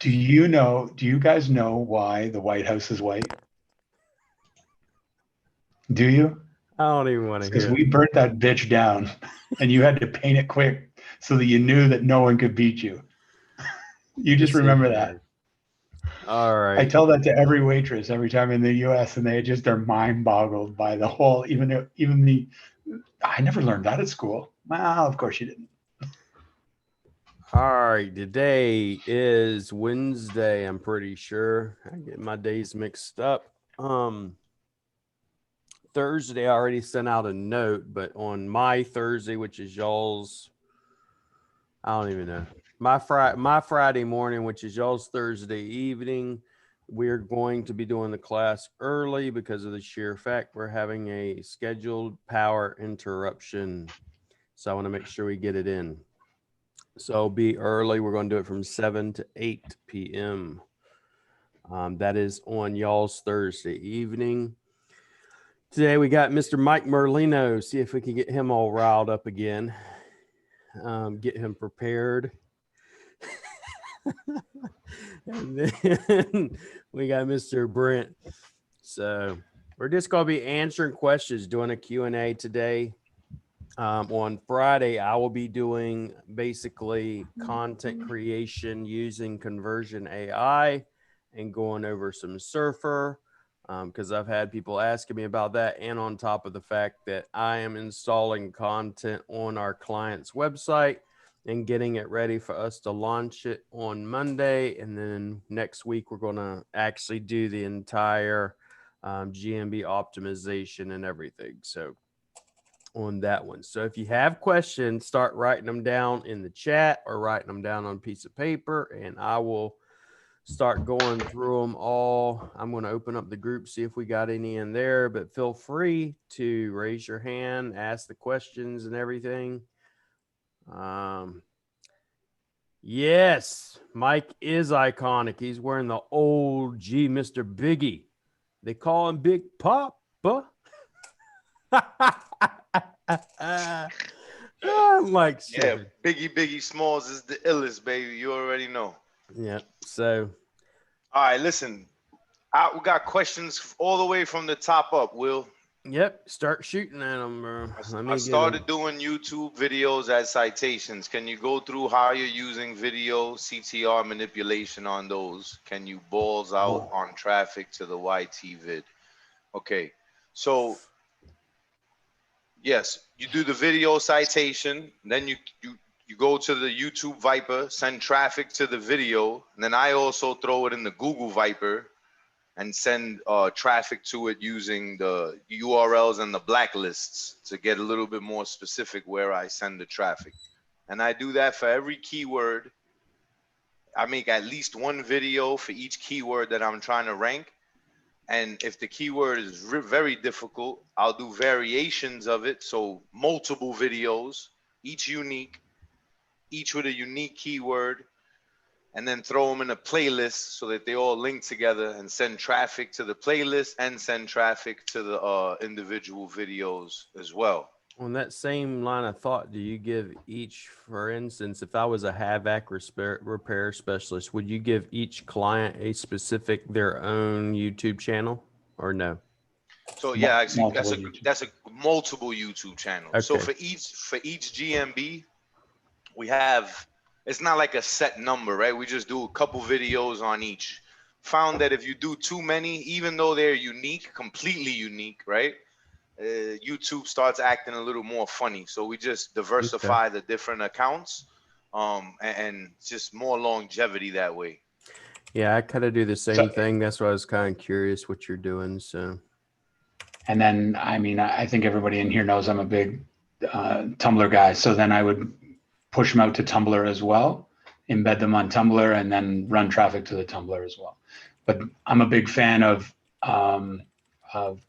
Do you guys know why the White House is white? Do you? I don't even want It's to because hear it. we burnt that bitch down and you had to paint it quick so that you knew that no one could beat you. You just Listen remember here. that. All I right. tell that to every waitress every time in the US and they just are mind boggled by the whole, I never learned that at school. Well, of course you didn't. All right. Today is Wednesday, I'm pretty sure. I get my days mixed up. Thursday, I already sent out a note, but on my Thursday, which is y'all's, I don't even know. My Friday morning, which is y'all's Thursday evening, we're going to be doing the class early because of the sheer fact we're having a scheduled power interruption. So I want to make sure we get it in. So be early. We're going to do it from 7 to 8 p.m. That is on y'all's Thursday evening. Today we got Mr. Mike Merlino. See if we can get him all riled up again. Get him prepared. And then we got Mr. Brent. So we're just going to be answering questions, doing a Q&A today. On Friday, I will be doing basically content creation using Conversion AI and going over some Surfer because I've had people asking me about that. And on top of the fact that I am installing content on our client's website and getting it ready for us to launch it on Monday. And then next week, we're going to actually do the entire GMB optimization and everything. So on that one. So if you have questions, start writing them down in the chat or writing them down on a piece of paper, and I will start going through them all. I'm going to open up the group, see if we got any in there, but feel free to raise your hand, ask the questions and everything. Yes, Mike is iconic. He's wearing the old G Mr. Biggie. They call him Big Papa. I'm like, yeah, Biggie Smalls is the illest, baby. You already know. Yeah. So, all right, listen. We got questions all the way from the top up, Will. Yep. Start shooting at them, bro. I started doing YouTube videos as citations. Can you go through how you're using video CTR manipulation on those? Can you balls out on traffic to the YT vid? Okay. So, yes, you do the video citation, then you go to the YouTube Viper, send traffic to the video, and then I also throw it in the Google Viper and send traffic to it using the URLs and the blacklists to get a little bit more specific where I send the traffic. And I do that for every keyword. I make at least one video for each keyword that I'm trying to rank. And if the keyword is very difficult, I'll do variations of it. So multiple videos, each unique, each with a unique keyword, and then throw them in a playlist so that they all link together and send traffic to the playlist and send traffic to the individual videos as well. On that same line of thought, do you give each, for instance, if I was a Havoc repair specialist, would you give each client a specific, their own YouTube channel or no? So yeah, actually, that's a multiple YouTube channel. Okay. So for each GMB, we have, it's not like a set number, right? We just do a couple videos on each. Found that if you do too many, even though they're unique, completely unique, right? YouTube starts acting a little more funny. So we just diversify the different accounts and just more longevity that way. Yeah, I kind of do the same thing. That's why I was kind of curious what you're doing. So, and then, I mean, I think everybody in here knows I'm a big Tumblr guy. So then I would push them out to Tumblr as well, embed them on Tumblr, and then run traffic to the Tumblr as well. But I'm a big fan of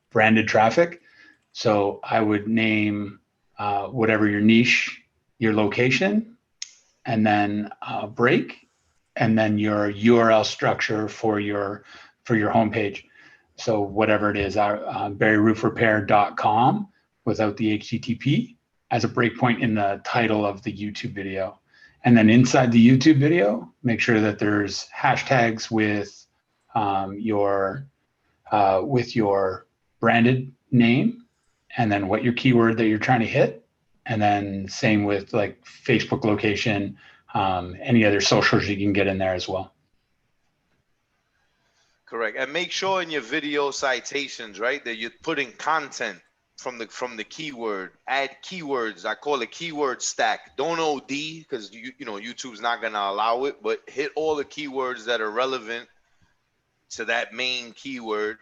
branded traffic. So I would name whatever your niche, your location, and then break, and then your URL structure for your homepage. So whatever it is, barryroofrepair.com without the HTTP as a breakpoint in the title of the YouTube video. And then inside the YouTube video, make sure that there's hashtags with your branded name, and then what your keyword that you're trying to hit. And then same with like Facebook location, any other socials you can get in there as well. Correct. And make sure in your video citations, right, that you're putting content from the keyword. Add keywords. I call it keyword stack. Don't OD, because you know YouTube's not gonna allow it, but hit all the keywords that are relevant to that main keyword.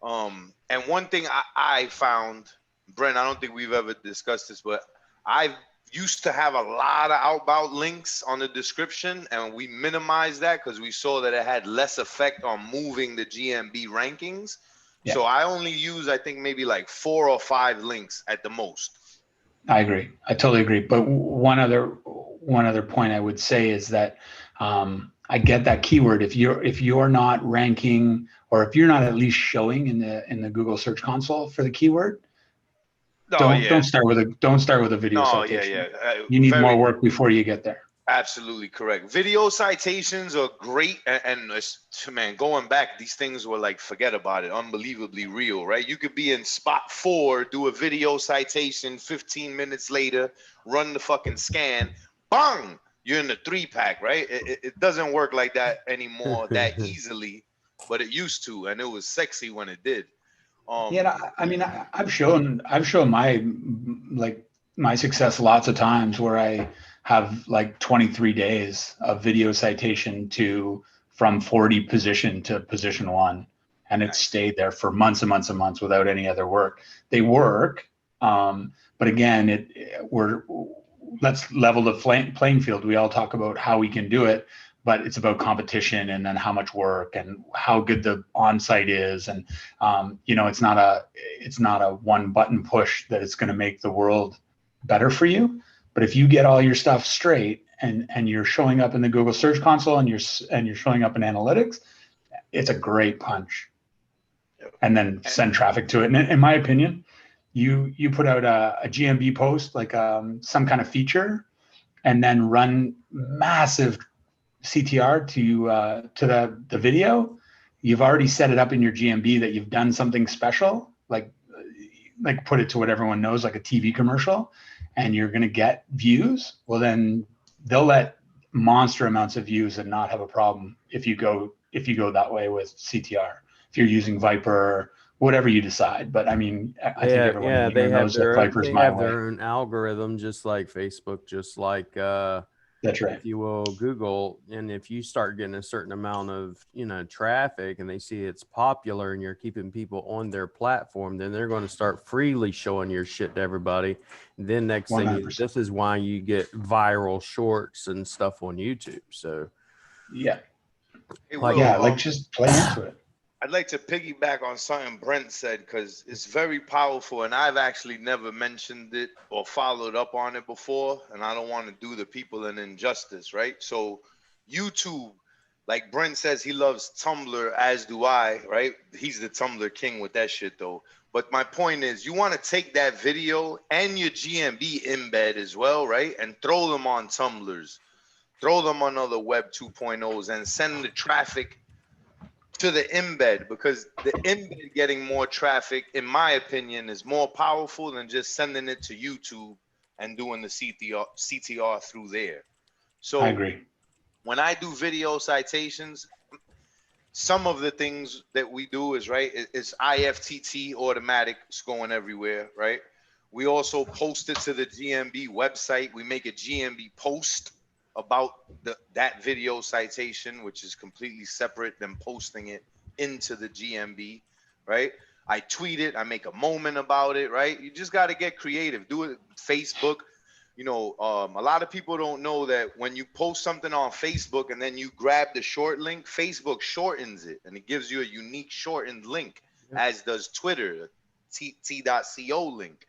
And one thing I found, Brent, I don't think we've ever discussed this, but I used to have a lot of outbound links on the description, and we minimized that because we saw that it had less effect on moving the GMB rankings. Yeah. So I only use, I think, maybe like 4 or 5 links at the most. I agree. I totally agree. But one other point I would say is that I get that keyword. If you're not ranking, or if you're not at least showing in the Google Search Console for the keyword, don't start with a video citation. You need more work before you get there. Absolutely correct. Video citations are great, and man, going back, these things were like, forget about it, unbelievably real, right? You could be in spot 4, do a video citation, 15 minutes later, run the fucking scan, bang, you're in the 3-pack, right? It doesn't work like that anymore that easily, but it used to, and it was sexy when it did. I mean, I've shown my success lots of times where I have like 23 days of video citation from 40 position to position 1, and it's stayed there for months and months and months without any other work. They work, but again, let's level the playing field. We all talk about how we can do it, but it's about competition, and then how much work and how good the on-site is. And, it's not a one button push that it's going to make the world better for you. But if you get all your stuff straight and you're showing up in the Google Search Console and you're showing up in analytics, it's a great punch. And then send traffic to it. And in my opinion, you put out a GMB post, like some kind of feature, and then run massive CTR to the video. You've already set it up in your GMB that you've done something special, like put it to what everyone knows, like a TV commercial, and you're going to get views. Well, then they'll let monster amounts of views and not have a problem if you go that way with CTR. If you're using Viper, whatever you decide. But I mean, I think everyone in here knows that Viper's my way. They have their own algorithm, just like Facebook, just like that's right, if you will, Google. And if you start getting a certain amount of traffic, and they see it's popular and you're keeping people on their platform, then they're going to start freely showing your shit to everybody. And then next 100%. Thing, this is why you get viral shorts and stuff on YouTube. So yeah, just play into it. I'd like to piggyback on something Brent said, because it's very powerful, and I've actually never mentioned it or followed up on it before, and I don't want to do the people an injustice, right? So YouTube, like Brent says, he loves Tumblr, as do I, right? He's the Tumblr king with that shit, though. But my point is, you want to take that video and your GMB embed as well, right? And throw them on Tumblrs, throw them on other Web 2.0s, and send the traffic to the embed, because the embed getting more traffic, in my opinion, is more powerful than just sending it to YouTube and doing the CTR through there. So I agree. When I do video citations, some of the things that we do is it's IFTT automatic. It's going everywhere, right? We also post it to the GMB website. We make a GMB post about that video citation, which is completely separate than posting it into the GMB, right? I tweet it, I make a moment about it, right? You just got to get creative. Do it Facebook. A lot of people don't know that when you post something on Facebook and then you grab the short link, Facebook shortens it and it gives you a unique shortened link, as does Twitter, t.co link.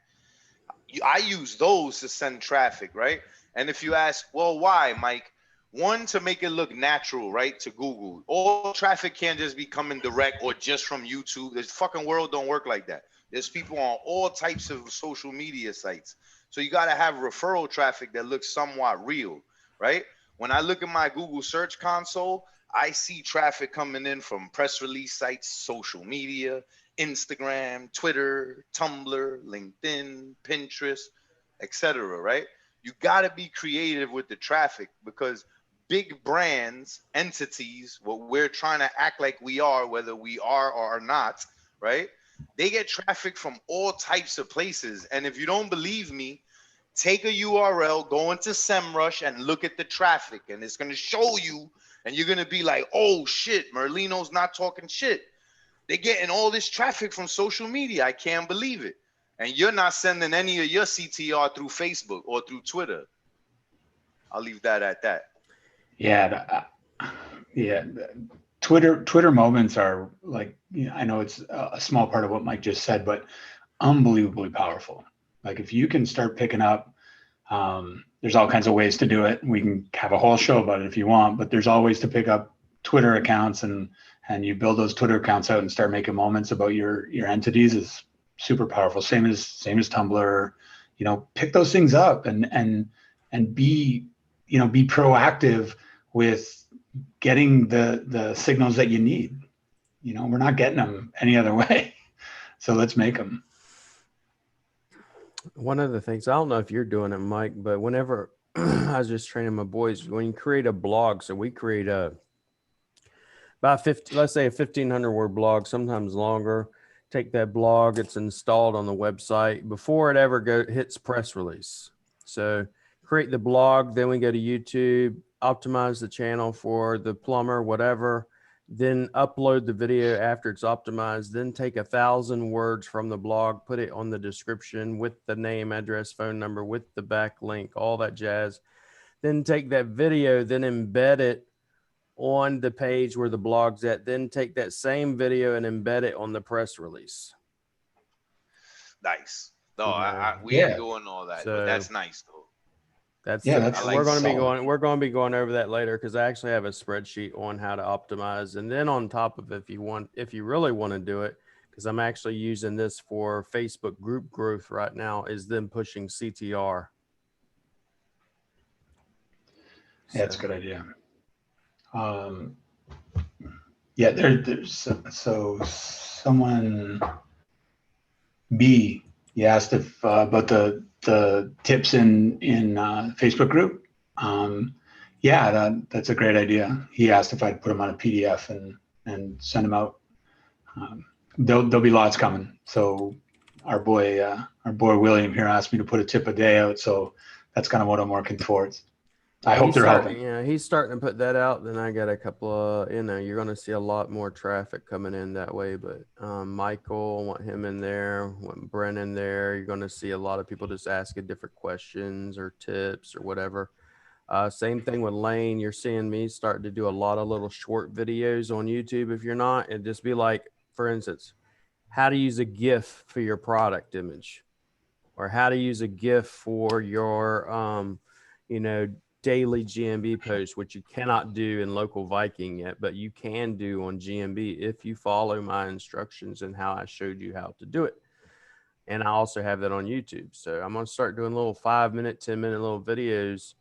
I use those to send traffic, right? And if you ask, well, why, Mike? One, to make it look natural, right, to Google. All traffic can't just be coming direct or just from YouTube. This fucking world don't work like that. There's people on all types of social media sites. So you got to have referral traffic that looks somewhat real. right? When I look at my Google search console, I see traffic coming in from press release sites, social media, Instagram, Twitter, Tumblr, LinkedIn, Pinterest, etc. Right? You got to be creative with the traffic because big brands, entities, what we're trying to act like we are, whether we are or are not, right? They get traffic from all types of places. And if you don't believe me, take a URL, go into SEMrush and look at the traffic, and it's going to show you, and you're going to be like, oh shit, Merlino's not talking shit. They're getting all this traffic from social media. I can't believe it. And you're not sending any of your CTR through Facebook or through Twitter. I'll leave that at that. Yeah, yeah. Twitter moments are like, I know it's a small part of what Mike just said, but unbelievably powerful. Like if you can start picking up, there's all kinds of ways to do it. We can have a whole show about it if you want, but there's always to pick up Twitter accounts and you build those Twitter accounts out and start making moments about your entities is super powerful. Same as Tumblr, pick those things up and be, be proactive with getting the signals that you need. We're not getting them any other way. So let's make them. One of the things, I don't know if you're doing it, Mike, but whenever I was just training my boys, when you create a blog, so we create about 50, let's say a 1,500 word blog, sometimes longer. Take that blog, it's installed on the website before it ever hits press release. So create the blog, then we go to YouTube, optimize the channel for the plumber, whatever, then upload the video after it's optimized, then take 1,000 words from the blog, put it on the description with the name, address, phone number, with the backlink, all that jazz. Then take that video, then embed it on the page where the blog's at, then take that same video and embed it on the press release. Nice. No, we ain't doing all that, but that's nice though. We're going to be going over that later because I actually have a spreadsheet on how to optimize. And then on top of it, if you really want to do it, because I'm actually using this for Facebook group growth right now, is them pushing CTR. Yeah, that's a good idea. Yeah, there's so someone B, you asked if about the tips in Facebook group. Yeah, that's a great idea. He asked if I'd put them on a PDF and send them out. There'll be lots coming. So our boy William here asked me to put a tip a day out. So that's kind of what I'm working towards. I hope they're helping. Yeah, he's starting to put that out. Then I got a couple of, you're going to see a lot more traffic coming in that way. But Michael, want him in there, want Brent in there. You're going to see a lot of people just asking different questions or tips or whatever. Same thing with Lane. You're seeing me starting to do a lot of little short videos on YouTube. If you're not, it'd just be like, for instance, how to use a GIF for your product image, or how to use a GIF for your, daily GMB post, which you cannot do in local Viking yet, but you can do on GMB if you follow my instructions and how I showed you how to do it. And I also have that on YouTube. So I'm going to start doing little 5-minute, 10-minute little videos.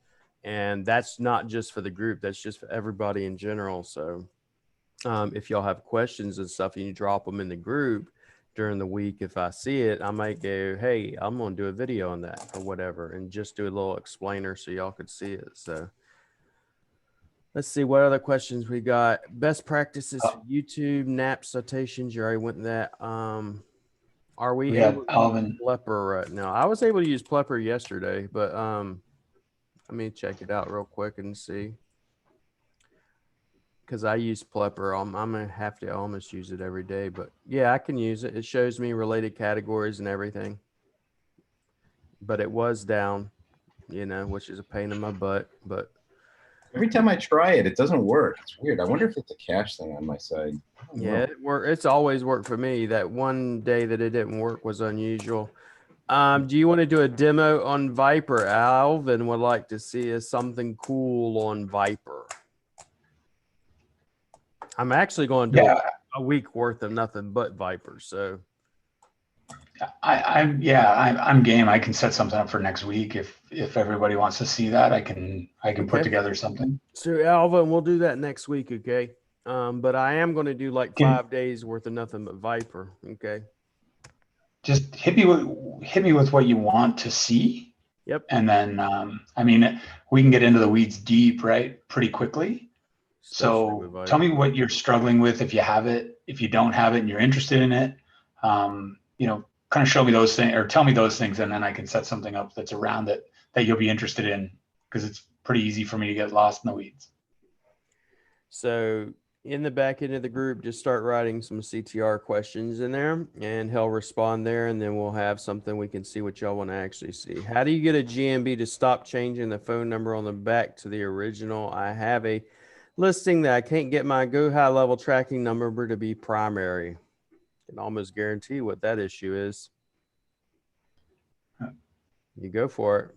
And that's not just for the group. That's just for everybody in general. So if y'all have questions and stuff and you drop them in the group during the week, if I see it, I might go, hey, I'm going to do a video on that or whatever, and just do a little explainer so y'all could see it. So let's see what other questions we got. Best practices for YouTube, NAP citations. You already went in that. Are we able to use Plepper right now? I was able to use Plepper yesterday, but let me check it out real quick and see. Because I use Plepper. I'm going to have to almost use it every day. But yeah, I can use it. It shows me related categories and everything. But it was down, which is a pain in my butt. But every time I try it, it doesn't work. It's weird. I wonder if it's a cache thing on my side. Yeah, it's always worked for me. That one day that it didn't work was unusual. Do you want to do a demo on Viper? Alvin would like to see something cool on Viper. I'm actually going to do a week worth of nothing but Viper. So I'm game. I can set something up for next week if everybody wants to see that. I can put Okay. together something. So Alva, we'll do that next week, okay? But I am going to do like Can- 5 days worth of nothing but Viper, okay? Just hit me with what you want to see, Yep. and then I mean we can get into the weeds deep, right? Pretty quickly. Especially with So Viper. tell me what you're struggling with if you have it. If you don't have it and you're interested in it, kind of show me those things or tell me those things, and then I can set something up that's around it that you'll be interested in, because it's pretty easy for me to get lost in the weeds. So in the back end of the group, just start writing some CTR questions in there, and he'll respond there, and then we'll have something we can see what y'all want to actually see. How do you get a GMB to stop changing the phone number on the back to the original? I have a listing that I can't get my Go High level tracking number to be primary. I can almost guarantee what that issue is. You go for it.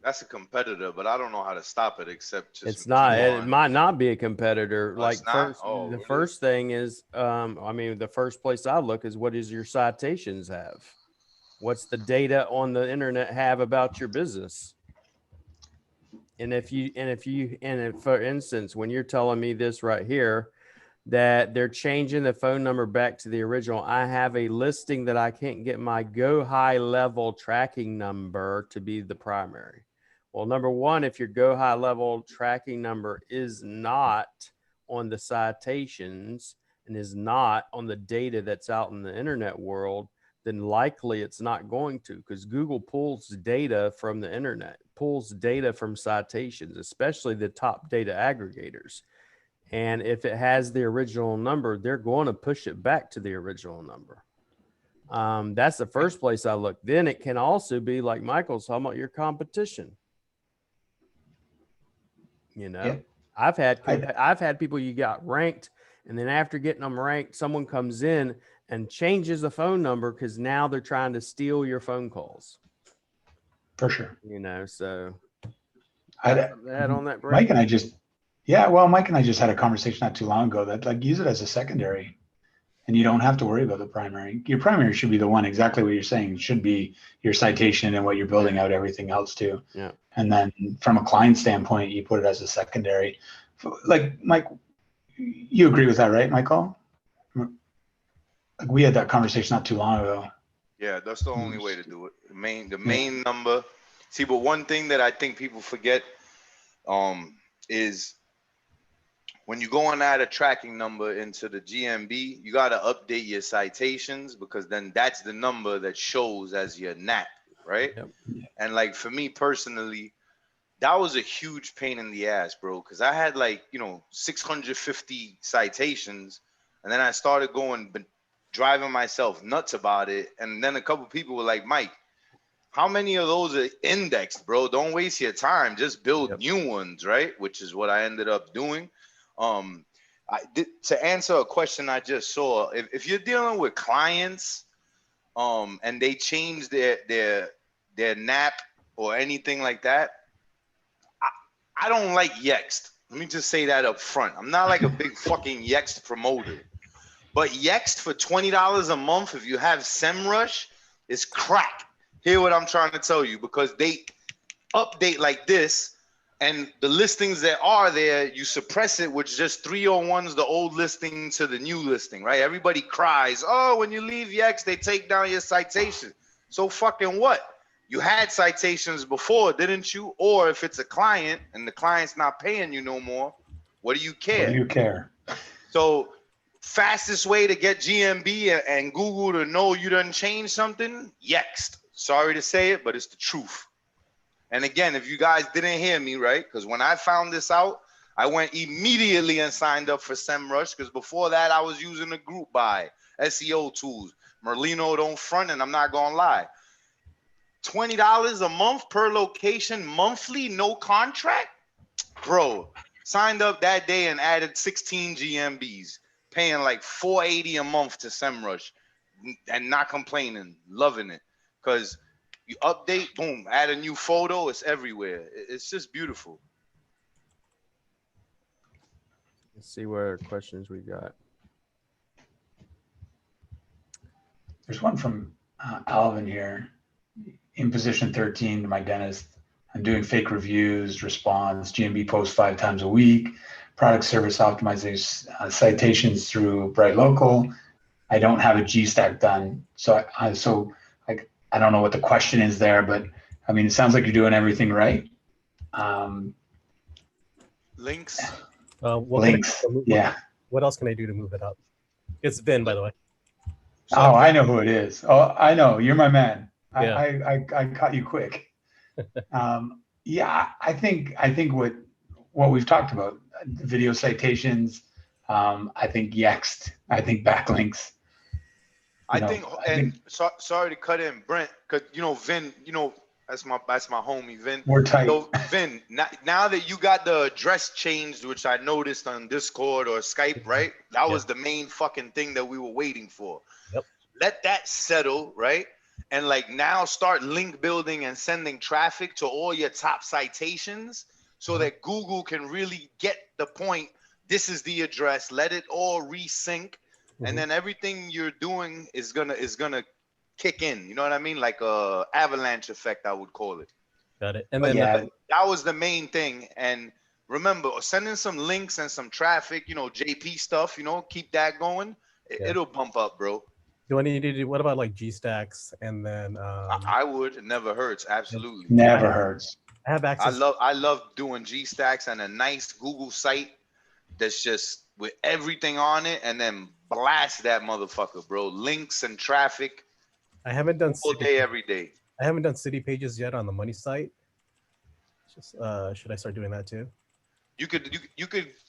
That's a competitor, but I don't know how to stop it except just It's not. keep It on. might not be a competitor. Oh, Like it's not? first, Oh, the really? first thing is, I mean, the first place I look is what does your citations have? What's the data on the internet have about your business? And if for instance, when you're telling me this right here, that they're changing the phone number back to the original, I have a listing that I can't get my Go High level tracking number to be the primary. Well, number one, if your Go High level tracking number is not on the citations and is not on the data that's out in the internet world, then likely it's not going to, because Google pulls data from the internet, pulls data from citations, especially the top data aggregators. And if it has the original number, they're going to push it back to the original number. That's the first place I look. Then it can also be like Michael's talking about your competition. You know, Yeah. I've had people you got ranked, and then after getting them ranked, someone comes in and changes the phone number because now they're trying to steal your phone calls. For sure. You know, so I'd, that on that, Brent? Mike and I just had a conversation not too long ago that like use it as a secondary, and you don't have to worry about the primary. Your primary should be the one, exactly what you're saying. It should be your citation and what you're building out everything else to. Yeah. And then from a client standpoint, you put it as a secondary. Like Mike, you agree with that, right, Michael? Like we had that conversation not too long ago. Yeah, that's the only way to do it. The main number. See, but one thing that I think people forget is when you go and add a tracking number into the GMB, you got to update your citations, because then that's the number that shows as your NAP, right? Yep. And like for me personally, that was a huge pain in the ass, bro, because I had 650 citations, and then I started driving myself nuts about it. And then a couple people were like, Mike, how many of those are indexed, bro? Don't waste your time. Just build new ones, right? Which is what I ended up doing. To answer a question I just saw, if you're dealing with clients and they change their NAP or anything like that, I don't like Yext. Let me just say that up front. I'm not like a big fucking Yext promoter. But Yext for $20 a month, if you have SEMrush, is crack. Hear what I'm trying to tell you, because they update like this, and the listings that are there, you suppress it with just 301s, the old listing to the new listing, right? Everybody cries, oh, when you leave Yext, they take down your citation. So fucking what? You had citations before, didn't you? Or if it's a client and the client's not paying you no more, what do you care? What do you care? So fastest way to get GMB and Google to know you done changed something, Yext. Sorry to say it, but it's the truth. And again, if you guys didn't hear me, right? Because when I found this out, I went immediately and signed up for SEMrush, because before that, I was using a group buy, SEO tools. Merlino don't front, and I'm not going to lie. $20 a month per location, monthly, no contract? Bro, signed up that day and added 16 GMBs, paying like $480 a month to SEMrush and not complaining, loving it. Because you update, boom, add a new photo, it's everywhere. It's just beautiful. Let's see what questions we got. There's There's one from Alvin here. In position 13 to my dentist. I'm doing fake reviews, response, GMB posts 5 times a week, product service optimization, citations through Bright Local. I don't have a G stack done. So I don't know what the question is there, but I mean, it sounds like you're doing everything right. Links. What Links. Yeah. What else can I do to move it up? It's Vin, by the way. Oh, I know who it is. Oh, I know. You're my man. Yeah. I caught you quick. Yeah, I think what we've talked about, video citations, I think Yext, I think backlinks. Sorry to cut in, Brent, because Vin, that's my homie, Vin. We're tight. So Vin, now that you got the address changed, which I noticed on Discord or Skype, right? That was the main fucking thing that we were waiting for. Yep. Let that settle, right? And like now start link building and sending traffic to all your top citations so that Google can really get the point. This is the address. Let it all resync. And then everything you're doing is gonna kick in. You know what I mean? Like a avalanche effect, I would call it. Got it. And then that was the main thing. And remember, sending some links and some traffic, JP stuff, keep that going. It'll bump up, bro. Do I need to do, what about like G stacks? And then I would. It never hurts. Absolutely. Never hurts. I have access. I love doing G stacks and a nice Google site that's just with everything on it, and then blast that motherfucker, bro. Links and traffic. I haven't done all day, every day. I haven't done city pages yet on the money site. Just should I start doing that too? You could,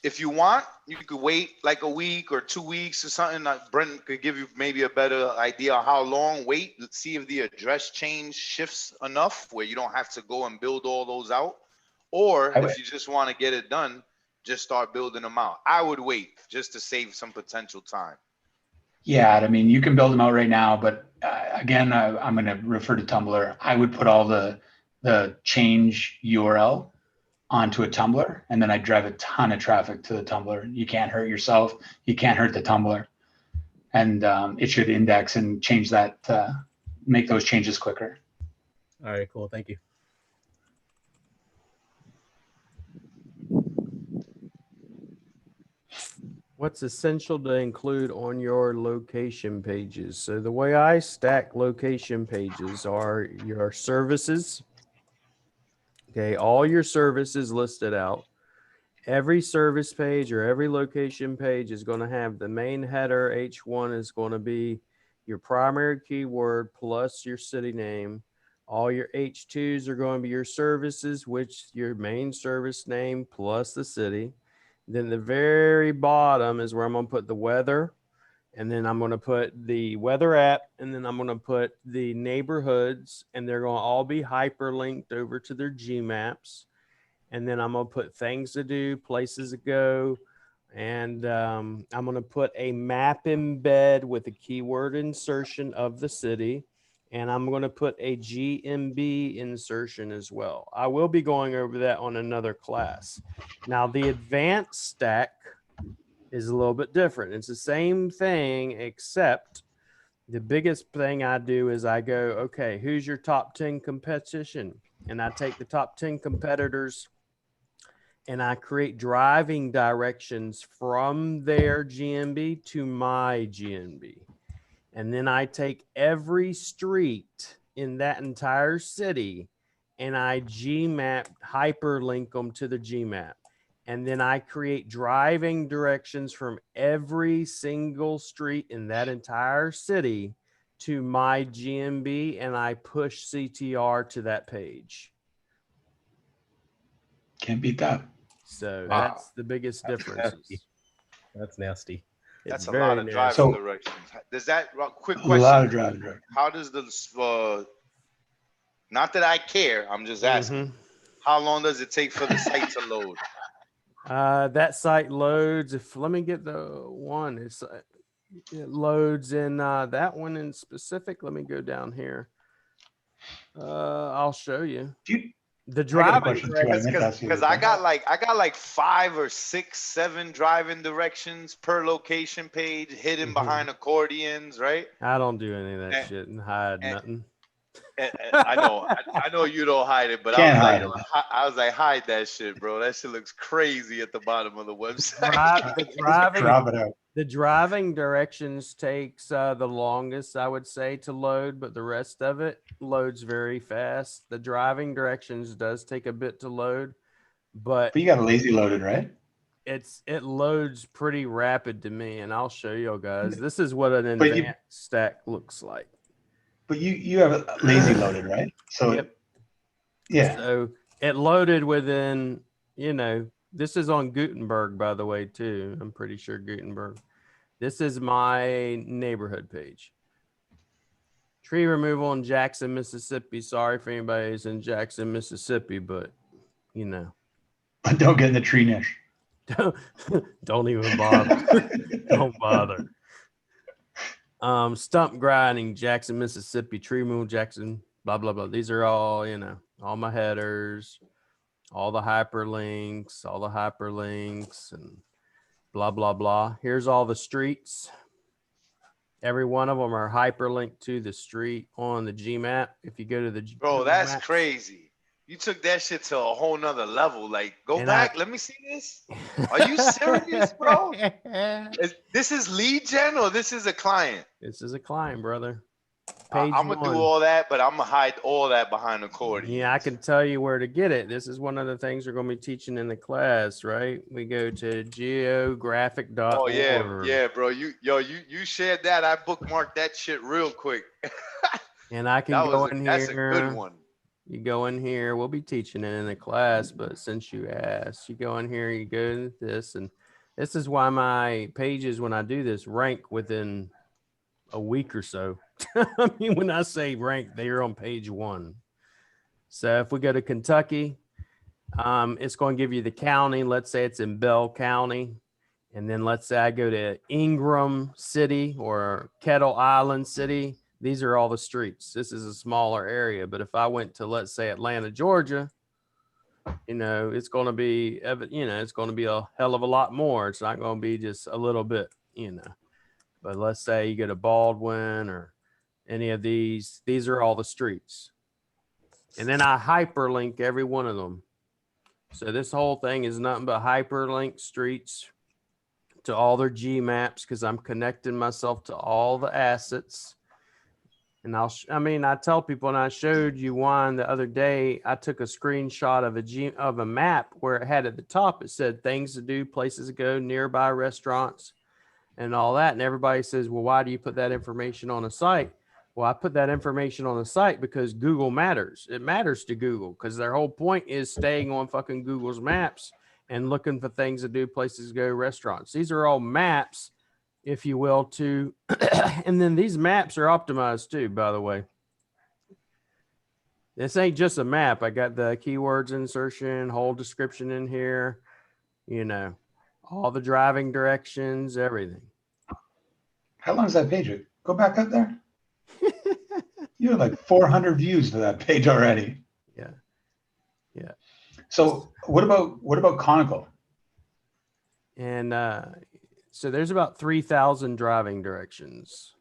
if you want, you could wait like a week or 2 weeks or something. Brent could give you maybe a better idea of how long. Wait, let's see if the address change shifts enough where you don't have to go and build all those out. Or if you just want to get it done, just start building them out. I would wait just to save some potential time. Yeah, I mean, you can build them out right now, but again, I'm going to refer to Tumblr. I would put all the change URL onto a Tumblr, and then I drive a ton of traffic to the Tumblr. You can't hurt yourself. You can't hurt the Tumblr. And it should index and change that, make those changes quicker. All right, cool. Thank you. What's essential to include on your location pages? So the way I stack location pages are your services. Okay, all your services listed out. Every service page or every location page is going to have the main header. H1 is going to be your primary keyword plus your city name. All your H2s are going to be your services, which your main service name plus the city. Then the very bottom is where I'm going to put the weather. And then I'm going to put the weather app, and then I'm going to put the neighborhoods, and they're going to all be hyperlinked over to their Gmaps. And then I'm going to put things to do, places to go. And I'm going to put a map embed with a keyword insertion of the city. And I'm going to put a GMB insertion as well. I will be going over that on another class. Now, the advanced stack is a little bit different. It's the same thing, except the biggest thing I do is I go, okay, who's your top 10 competition? And I take the top 10 competitors and I create driving directions from their GMB to my GMB. And then I take every street in that entire city and I Gmap, hyperlink them to the Gmap. And then I create driving directions from every single street in that entire city to my GMB, and I push CTR to that page. Can't beat that. So that's the biggest difference. That's nasty. That's a lot of driving So- directions. Does that quick A question? lot of driving. How does the not that I care, I'm just asking. How long does it take for the site to load? That site loads. Let me get the one. It loads in that one in specific. Let me go down here. I'll show you. The I got a driving question too. I meant to ask you Because this. I got like 5 or 6, 7 driving directions per location page hidden Mhm. behind accordions, right? I don't do any of that And- shit and hide and- nothing. And I know you don't hide it, but Can't I hide was like, it. I was like, hide that shit, bro. That shit looks crazy at the bottom of the website. Drop it out. The driving directions takes the longest, I would say, to load, but the rest of it loads very fast. The driving directions does take a bit to load, but But you got a lazy loaded, right? it loads pretty rapid to me, and I'll show you guys. This is what an But you- advanced stack looks like. But you have a lazy loaded, right? So Yep. yeah. So it loaded within, this is on Gutenberg, by the way, too. I'm pretty sure Gutenberg. This is my neighborhood page. Tree removal in Jackson, Mississippi. Sorry for anybody who's in Jackson, Mississippi, but But don't get in the tree niche. don't even bother. Don't bother. Stump grinding, Jackson, Mississippi. Tree removal, Jackson. Blah blah blah. These are all all my headers, all the hyperlinks, and blah blah blah. Here's all the streets. Every one of them are hyperlinked to the street on the GMap. If you go to the Bro, Google that's Maps. crazy. You took that shit to a whole nother level. Like, go And back. Let me see this. Are you serious, bro? This is lead gen or this is a client? This is a client, brother. Page I'm gonna do one. all that, but I'm gonna hide all that behind accordion. Yeah, I can tell you where to get it. This is one of the things we're going to be teaching in the class, right? We go to geographic.org. Oh yeah, bro. You shared that. I bookmarked that shit real quick. And I can go in That's a here. good one. You go in here. We'll be teaching it in the class, but since you asked, you go in here, you go to this, and this is why my pages, when I do this, rank within a week or so. I mean, when I say rank, they're on page 1. So if we go to Kentucky, it's going to give you the county. Let's say it's in Bell County. And then let's say I go to Ingram City or Kettle Island City. These are all the streets. This is a smaller area. But if I went to, let's say, Atlanta, Georgia, it's going to be, it's going to be a hell of a lot more. It's not going to be just a little bit, But let's say you go to Baldwin or any of these are all the streets. And then I hyperlink every one of them. So this whole thing is nothing but hyperlink streets to all their G maps because I'm connecting myself to all the assets. And I tell people, and I showed you one the other day, I took a screenshot of a map where it had at the top, it said things to do, places to go, nearby restaurants and all that. And everybody says, well, why do you put that information on a site? Well, I put that information on the site because Google matters. It matters to Google because their whole point is staying on fucking Google's maps and looking for things to do, places to go, restaurants. These are all maps, if you will, to, and then these maps are optimized too, by the way. This ain't just a map. I got the keywords insertion, whole description in here, all the driving directions, everything. How long is that page? Go back up there. You have like 400 views to that page already. Yeah. So what about Conical? And so there's about 3,000 driving directions.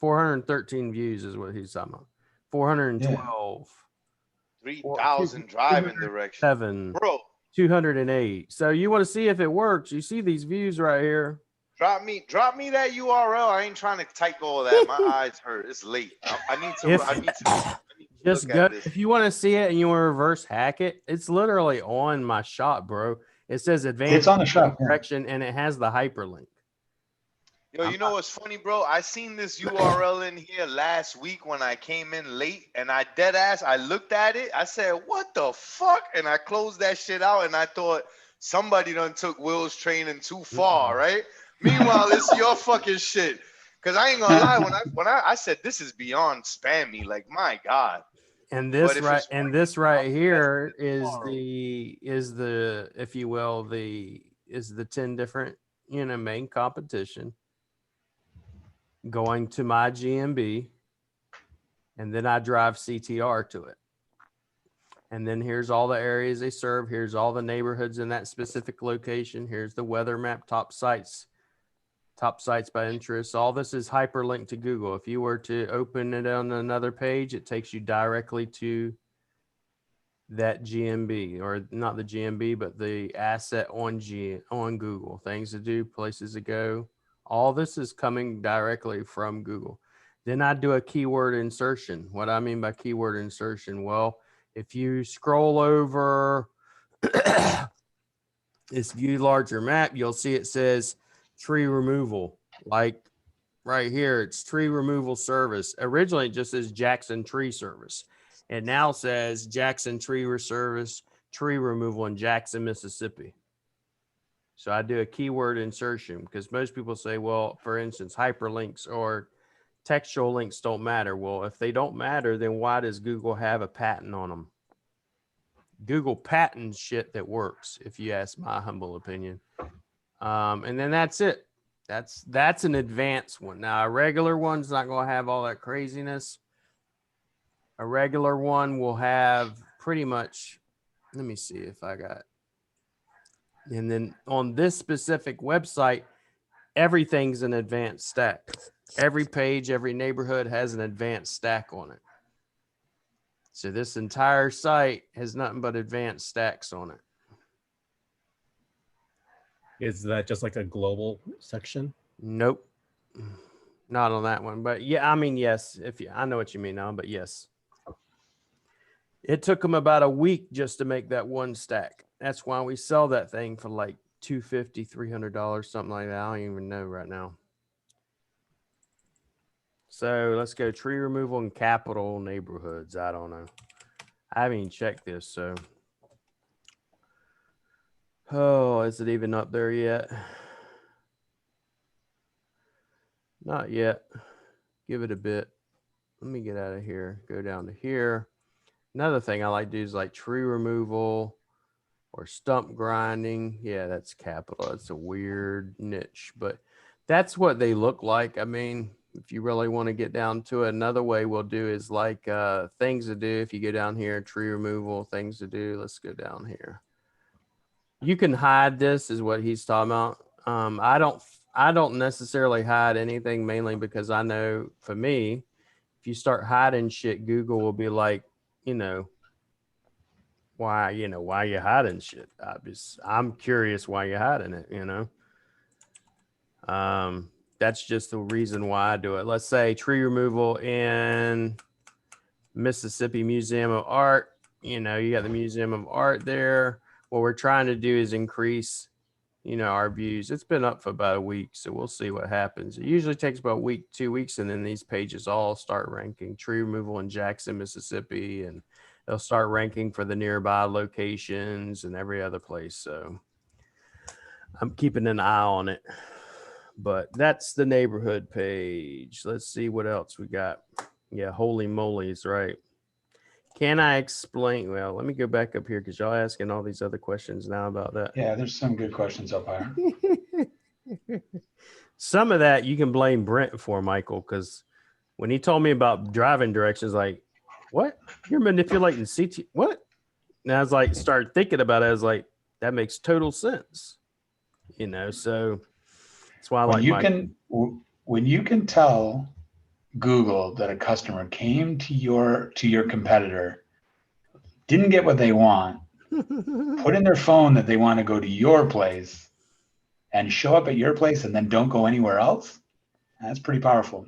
413 views is what he's talking about. 412. 3,000 driving directions. 7. Bro, 208. So you want to see if it works. You see these views right here. drop me that URL. I ain't trying to type all that. My eyes hurt. It's late. I need to Just look go. at this. If you want to see it and you want to reverse hack it, it's literally on my shot, bro. It says advanced It's on the shop. Yeah. direction and it has the hyperlink. Yo, you know what's funny, bro? I seen this URL in here last week when I came in late, and I looked at it. I said, what the fuck? And I closed that shit out, and I thought somebody done took Will's training too far, right? Meanwhile, it's your fucking shit. Cause I ain't gonna lie, when I said this is beyond spammy, like my God. And this right here is tomorrow. the if you will the 10 different main competition going to my GMB, and then I drive CTR to it. And then here's all the areas they serve. Here's all the neighborhoods in that specific location. Here's the weather map, top sites by interest. All this is hyperlinked to Google. If you were to open it on another page, it takes you directly to that GMB, or not the GMB, but the asset on Google. Things to do, places to go. All this is coming directly from Google. Then I do a keyword insertion. What I mean by keyword insertion, well, if you scroll over this view larger map, you'll see it says tree removal. Like right here, it's tree removal service. Originally, it just says Jackson Tree Service. It now says Jackson Tree Service, tree removal in Jackson, Mississippi. So I do a keyword insertion because most people say, well, for instance, hyperlinks or textual links don't matter. Well, if they don't matter, then why does Google have a patent on them? Google patents shit that works, if you ask my humble opinion. And then that's it. That's an advanced one. Now, a regular one's not going to have all that craziness. A regular one will have pretty much, let me see if I got, and then on this specific website, everything's an advanced stack. Every page, every neighborhood has an advanced stack on it. So this entire site has nothing but advanced stacks on it. Is that just like a global section? Nope. Not on that one. But yeah, I mean, yes, I know what you mean now, but yes. It took them about a week just to make that one stack. That's why we sell that thing for like $250, $300, something like that. I don't even know right now. So let's go tree removal in capital neighborhoods. I don't know. I haven't even checked this. So, oh, is it even up there yet? Not yet. Give it a bit. Let me get out of here. Go down to here. Another thing I like to do is like tree removal or stump grinding. Yeah, that's capital. It's a weird niche, but that's what they look like. I mean, if you really want to get down to it, another way we'll do is like things to do. If you go down here, tree removal, things to do. Let's go down here. You can hide this is what he's talking about. I don't necessarily hide anything, mainly because I know for me, if you start hiding shit, Google will be like, why you hiding shit? I'm curious why you're hiding it, that's just the reason why I do it. Let's say tree removal in Mississippi Museum of Art. You got the Museum of Art there. What we're trying to do is increase, our views. It's been up for about a week, so we'll see what happens. It usually takes about a week, 2 weeks, and then these pages all start ranking. Tree removal in Jackson, Mississippi, and they'll start ranking for the nearby locations and every other place. So I'm keeping an eye on it. But that's the neighborhood page. Let's see what else we got. Yeah, holy moly's right. Can I explain? Well, let me go back up here because y'all asking all these other questions now about that. Yeah, there's some good questions up higher. Some of that you can blame Brent for, Michael, because when he told me about driving directions, like, what? You're manipulating CT? What? And I was like, started thinking about it. I was like, that makes total sense. So that's why I like when you can tell Google that a customer came to your competitor, didn't get what they want, put in their phone that they want to go to your place and show up at your place and then don't go anywhere else. That's pretty powerful.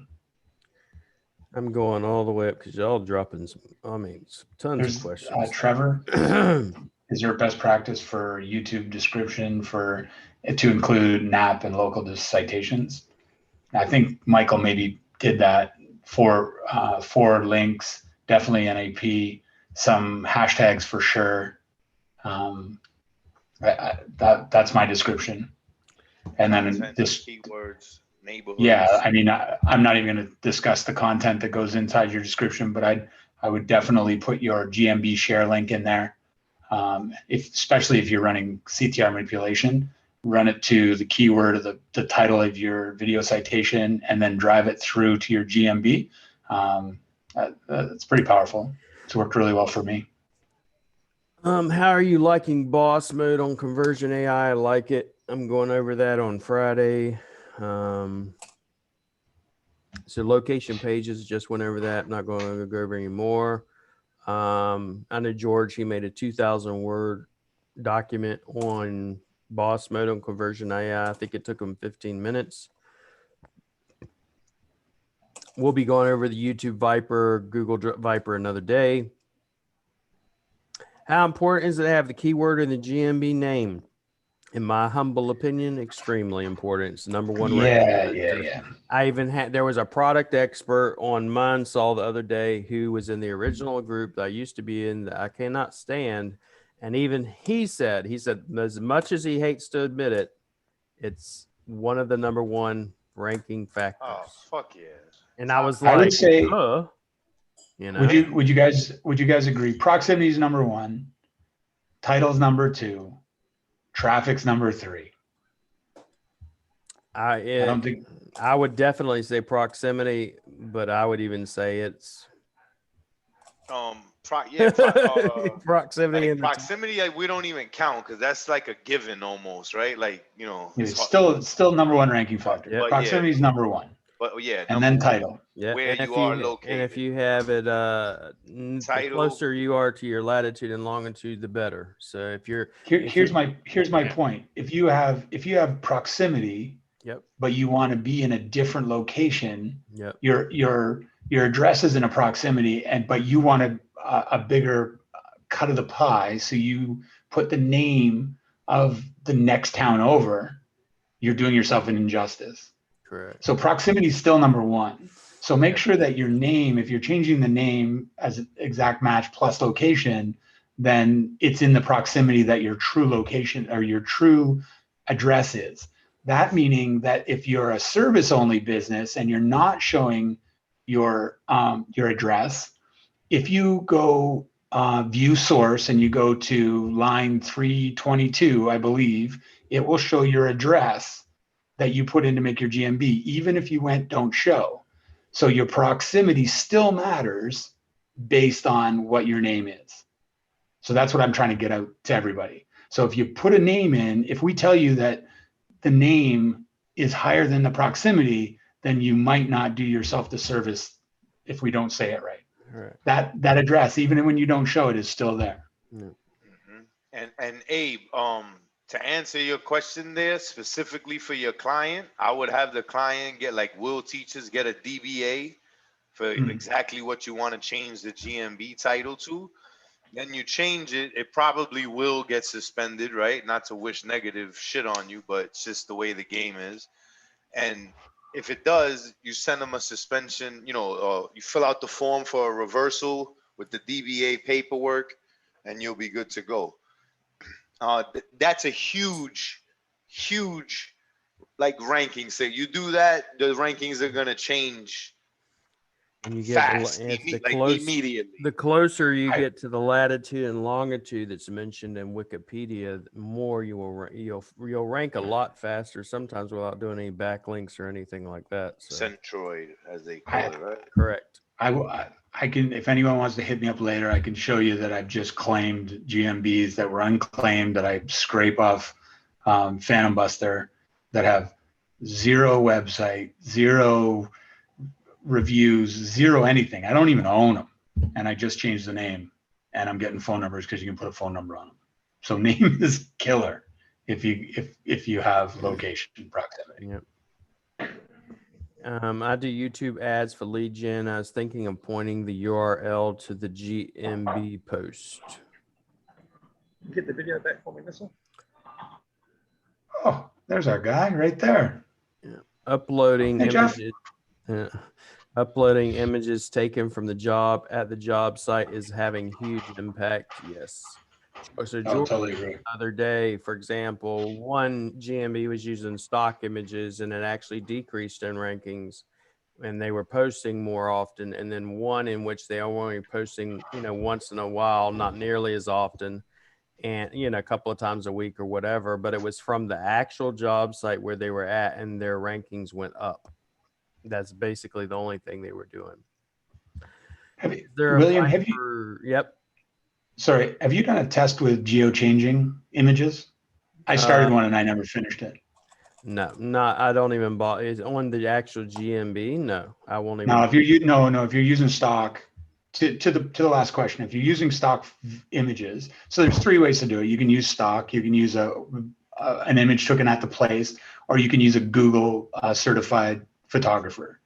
I'm going all the way up because y'all dropping tons of questions. Trevor, is there a best practice for YouTube description to include NAP and local citations? I think Michael maybe did that for links, definitely NAP, some hashtags for sure. That's my description. And then this keywords, neighborhoods. Yeah, I mean, I'm not even going to discuss the content that goes inside your description, but I would definitely put your GMB share link in there. Especially if you're running CTR manipulation, run it to the keyword of the title of your video citation and then drive it through to your GMB. It's pretty powerful. It's worked really well for me. How are you liking boss mode on conversion AI? I like it. I'm going over that on Friday. So location pages, just went over that. I'm not going to go over any more. I know George, he made a 2,000 word document on boss mode on conversion AI. I think it took him 15 minutes. We'll be going over the YouTube Viper, Google Viper another day. How important is it to have the keyword in the GMB name? In my humble opinion, extremely important. It's the number one ranking factor. Yeah. I even had, there was a product expert on Mindsaw the other day who was in the original group that I used to be in that I cannot stand. And even he said, as much as he hates to admit it, it's one of the number one ranking factors. Oh, fuck yeah. And I was I like, would say, you know, would you guys agree? Proximity is number one, title's number two, traffic's number three. I don't think I would definitely say proximity, but I would even say it's proximity and proximity. Like, we don't even count because that's like a given almost, right? Like, you know, it's still number one ranking factor. Yeah. Proximity is number one, but yeah, and then title. Yeah, where you are located. And if you have it, the closer you are to your latitude and longitude, the better. So if you're here's my point. If you have proximity, yep, but you want to be in a different location, yep, your address is in a proximity, but you want a bigger cut of the pie, so you put the name of the next town over. You're doing yourself an injustice. correct. So proximity is still number one. So make sure that your name, if you're changing the name as an exact match plus location, then it's in the proximity that your true location or your true address is. That meaning that if you're a service only business and you're not showing your address, if you go view source and you go to line 322, I believe, it will show your address that you put in to make your GMB, even if you went don't show. So your proximity still matters based on what your name is. So that's what I'm trying to get out to everybody. So if you put a name in, if we tell you that the name is higher than the proximity, then you might not do yourself the service if we don't say it right. Right. That address, even when you don't show it, is still there. Yeah. Mm-hmm. And Abe, to answer your question there specifically for your client, I would have the client get, like Will teaches, get a DBA for exactly what you want to change the GMB title to. Then you change it, it probably will get suspended, right? Not to wish negative shit on you, but it's just the way the game is. And if it does, you send them a suspension, you fill out the form for a reversal with the DBA paperwork, and you'll be good to go. That's a huge like ranking. So you do that, the rankings are gonna change And you get fast, immediately. The closer you get to the latitude and longitude that's mentioned in Wikipedia, the more you'll rank a lot faster. Sometimes without doing any backlinks or anything like that. So. Centroid, as they call it, right? Correct. I can, if anyone wants to hit me up later, I can show you that I've just claimed GMBs that were unclaimed that I scrape off Phantom Buster that have zero website, zero reviews, zero anything. I don't even own them, and I just changed the name, and I'm getting phone numbers because you can put a phone number on them. So name is killer if you have location proximity. Yep. I do YouTube ads for lead gen. I was thinking of pointing the URL to the GMB post. Get the video back for me, Missile. Oh, there's our guy right there. Yeah. Uploading Hey, Jeff. images. Uploading images taken from the job at the job site is having huge impact. Yes. So George, Totally agree. the other day, for example, one GMB was using stock images and it actually decreased in rankings, and they were posting more often. And then one in which they are only posting, once in a while, not nearly as often, and a couple of times a week or whatever. But it was from the actual job site where they were at, and their rankings went up. That's basically the only thing they were doing. William, have you? Yep. Sorry, have you done a test with geo-changing images? I started one and I never finished it. No, not. I don't even bought it on the actual GMB. No, I won't even. Now, if you're using stock, to the last question, if you're using stock images, so there's three ways to do it. You can use stock, you can use an image taken at the place, or you can use a Google certified photographer.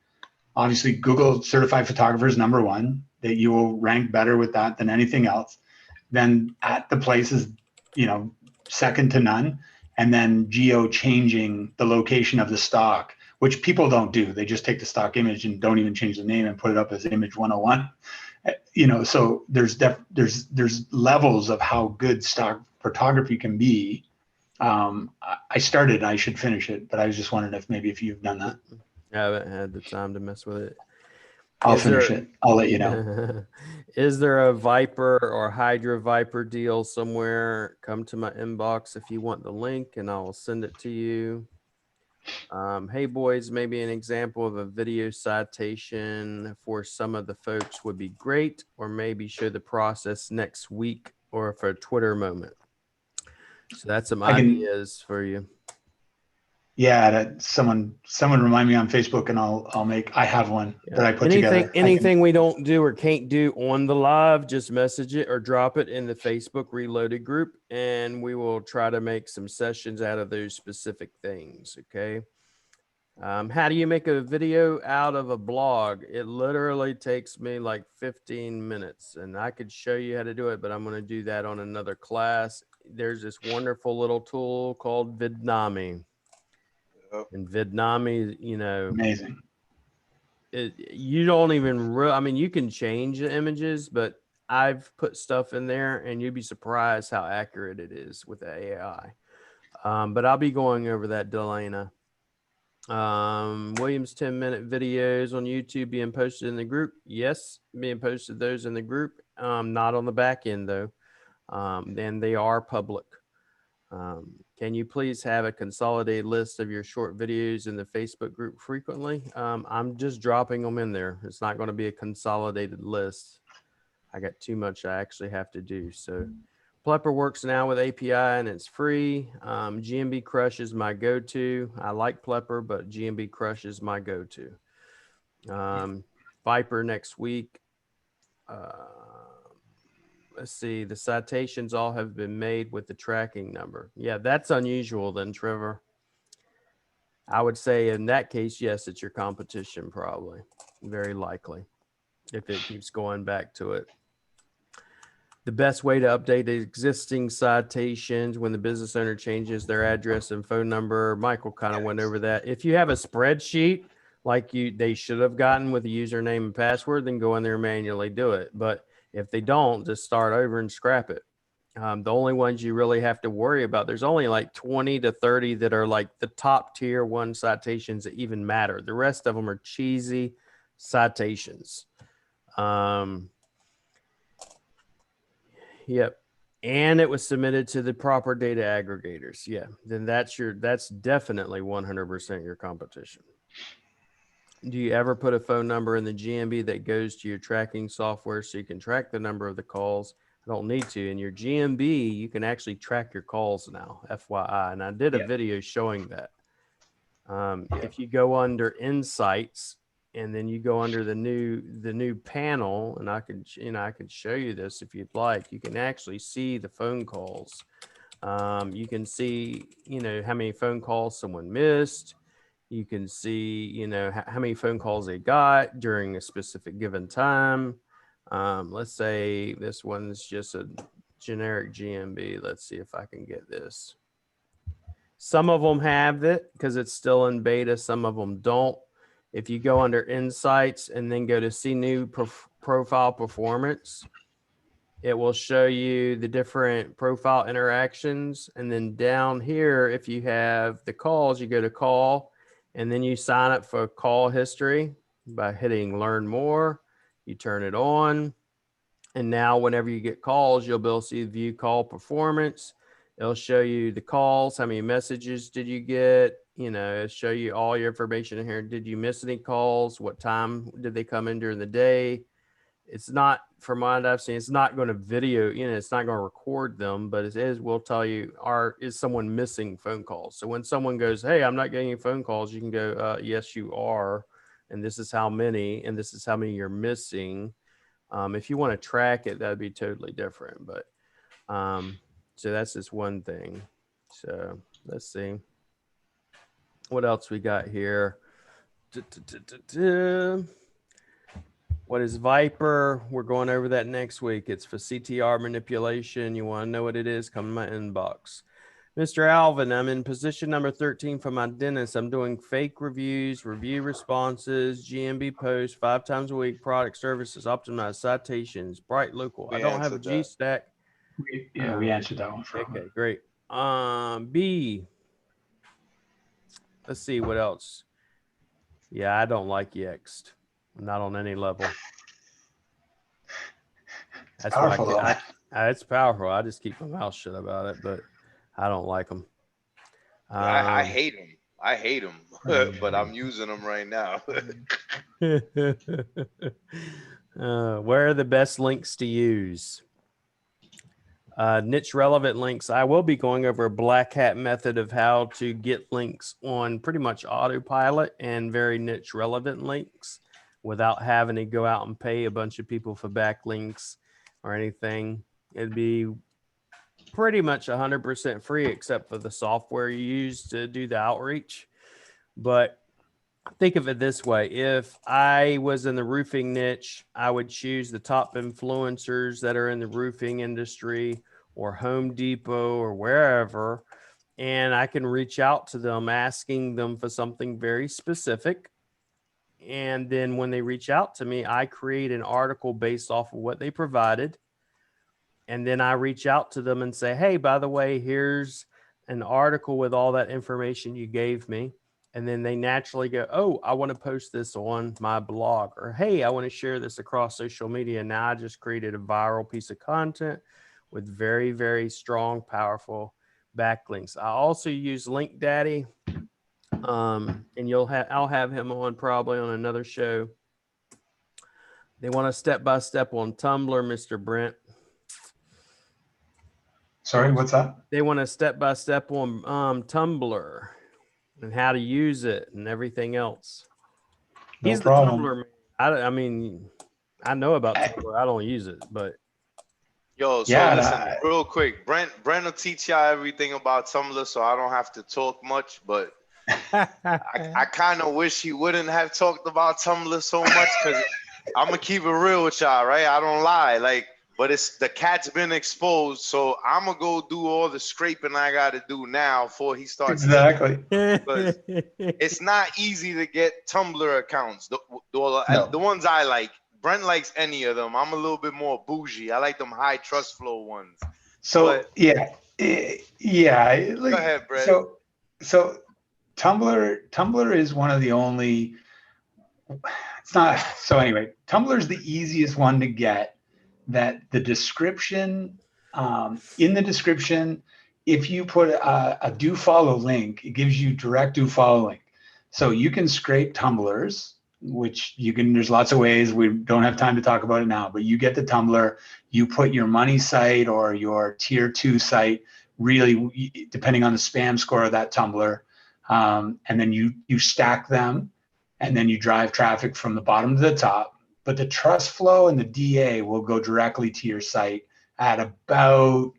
Obviously, Google certified photographer is number one. That you will rank better with that than anything else. Then at the place is, second to none. And then geo changing the location of the stock, which people don't do. They just take the stock image and don't even change the name and put it up as image 101. So there's levels of how good stock photography can be. I started, I should finish it, but I was just wondering if you've done that. I haven't had the time to mess with it. I'll finish it. I'll let you know. Is there a Viper or Hydra Viper deal somewhere? Come to my inbox if you want the link and I'll send it to you. Hey boys, maybe an example of a video citation for some of the folks would be great, or maybe show the process next week or for a Twitter moment. So that's some ideas for you. Yeah, that someone remind me on Facebook and I have one that I put together. Anything we don't do or can't do on the live, just message it or drop it in the Facebook Reloaded group, and we will try to make some sessions out of those specific things. Okay. How do you make a video out of a blog? It literally takes me like 15 minutes, and I could show you how to do it, but I'm going to do that on another class. There's this wonderful little tool called Vidnami. And Vidnami, amazing. You don't even you can change the images, but I've put stuff in there and you'd be surprised how accurate it is with the AI. But I'll be going over that, Delana. Williams 10-minute videos on YouTube being posted in the group. Yes, being posted those in the group. Not on the back end though. Then they are public. Can you please have a consolidated list of your short videos in the Facebook group frequently? I'm just dropping them in there. It's not going to be a consolidated list. I got too much I actually have to do. So Plepper works now with API and it's free. GMB Crush is my go-to. I like Plepper, but GMB Crush is my go-to. Viper next week. Let's see, the citations all have been made with the tracking number. Yeah, that's unusual then, Trevor. I would say in that case, yes, it's your competition probably. Very likely if it keeps going back to it. The best way to update existing citations when the business owner changes their address and phone number. Michael kind of went over that. If you have a spreadsheet like they should have gotten with a username and password, then go in there and manually do it. But if they don't, just start over and scrap it. The only ones you really have to worry about, there's only like 20 to 30 that are like the top tier one citations that even matter. The rest of them are cheesy citations. Yep. And it was submitted to the proper data aggregators. Yeah. Then that's definitely 100% your competition. Do you ever put a phone number in the GMB that goes to your tracking software so you can track the number of the calls? I don't need to. In your GMB, you can actually track your calls now, FYI. And I did a video showing that. If you go under Insights and then you go under the new panel, and I can show you this if you'd like. You can actually see the phone calls. You can see, how many phone calls someone missed. You can see, how many phone calls they got during a specific given time. Let's say this one's just a generic GMB. Let's see if I can get this. Some of them have it because it's still in beta. Some of them don't. If you go under Insights and then go to see new profile performance, it will show you the different profile interactions. And then down here, if you have the calls, you go to call. And then you sign up for call history by hitting learn more. You turn it on. And now whenever you get calls, you'll be able to see view call performance. It'll show you the calls. How many messages did you get? It'll show you all your information in here. Did you miss any calls? What time did they come in during the day? it's not, from what I've seen, it's not going to video, it's not going to record them, but it will tell you, is someone missing phone calls? So when someone goes, hey, I'm not getting any phone calls, you can go, yes, you are. And this is how many, and this is how many you're missing. If you want to track it, that'd be totally different. But so that's just one thing. So let's see what else we got here. What is Viper? We're going over that next week. It's for CTR manipulation. You want to know what it is? Come in my inbox. Mr. Alvin, I'm in position number 13 for my dentist. I'm doing fake reviews, review responses, GMB posts 5 times a week, product services, optimized citations, bright local. I don't have a G stack. We answered that one for okay, great. B. Let's see what else. Yeah, I don't like Yext. Not on any level. That's powerful, why it's powerful. I just keep my mouth shut about it, but I don't like them. I hate them. I hate them, but I'm using them right now. Where are the best links to use? Niche relevant links. I will be going over a black hat method of how to get links on pretty much autopilot and very niche relevant links without having to go out and pay a bunch of people for backlinks or anything. It'd be pretty much 100% free except for the software you use to do the outreach. But think of it this way. If I was in the roofing niche, I would choose the top influencers that are in the roofing industry or Home Depot or wherever, and I can reach out to them asking them for something very specific. And then when they reach out to me, I create an article based off of what they provided. And then I reach out to them and say, hey, by the way, here's an article with all that information you gave me. And then they naturally go, oh, I want to post this on my blog, or, hey, I want to share this across social media. Now I just created a viral piece of content with very, very strong, powerful backlinks. I also use Link Daddy. And I'll have him on probably on another show. They want a step-by-step on Tumblr, Mr. Brent. Sorry, what's that? They want a step-by-step on Tumblr and how to use it and everything else. No He's problem. the Tumblr man. I mean, I know about Tumblr. I don't use it, but Yo, so Yeah, listen, real quick. Brent will teach y'all everything about Tumblr, so I don't have to talk much, but I kind of wish he wouldn't have talked about Tumblr so much, because I'm gonna keep it real with y'all, right? I don't lie, but it's the cat's been exposed, so I'm gonna go do all the scraping I gotta do now before he starts. Exactly. Because it's not easy to get Tumblr accounts. The ones I like. Brent likes any of them. I'm a little bit more bougie. I like them high trust flow ones. So yeah. Go ahead, Brent. So Tumblr is one of the only. It's not. So anyway, Tumblr is the easiest one to get. That the description, in the description, if you put a do follow link, it gives you direct do follow link. So you can scrape Tumblrs, which you can, there's lots of ways. We don't have time to talk about it now, but you get the Tumblr, you put your money site or your tier 2 site, really depending on the spam score of that Tumblr. And then you stack them, and then you drive traffic from the bottom to the top. But the trust flow and the DA will go directly to your site at about,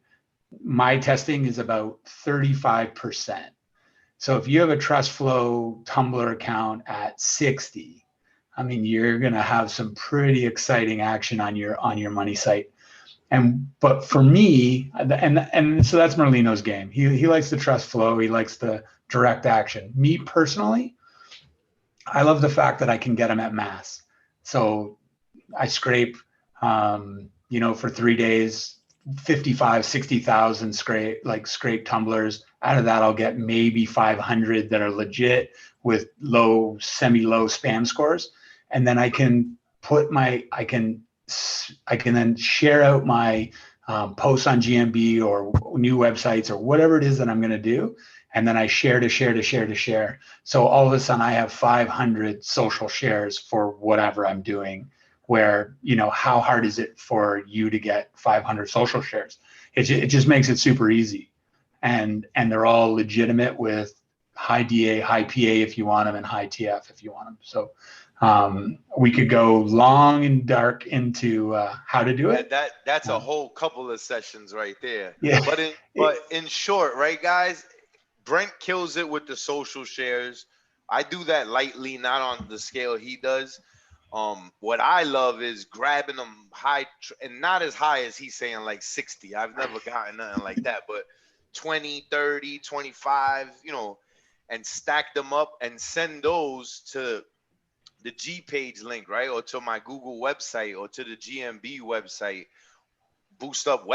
my testing is about 35%. So if you have a trust flow Tumblr account at 60, I mean, you're going to have some pretty exciting action on your money site. But for me, and so that's Merlino's game. He likes the trust flow. He likes the direct action. Me personally, I love the fact that I can get them at mass. So I scrape, for 3 days, 55, 60,000 scrape Tumblrs. Out of that, I'll get maybe 500 that are legit with semi-low spam scores. And then I can I can then share out my posts on GMB or new websites or whatever it is that I'm going to do. And then I share to share. So all of a sudden I have 500 social shares for whatever I'm doing. where, how hard is it for you to get 500 social shares? It just makes it super easy. And they're all legitimate with high DA, high PA if you want them, and high TF if you want them. So we could go long and dark into how to do it. That's a whole couple of sessions right there. Yeah. But in short, right, guys, Brent kills it with the social shares. I do that lightly, not on the scale he does. What I love is grabbing them high, and not as high as he's saying, like 60. I've never gotten nothing like that, but 20, 30, 25, and stack them up and send those to the G page link, right? Or to my Google website or to the GMB website. Boost up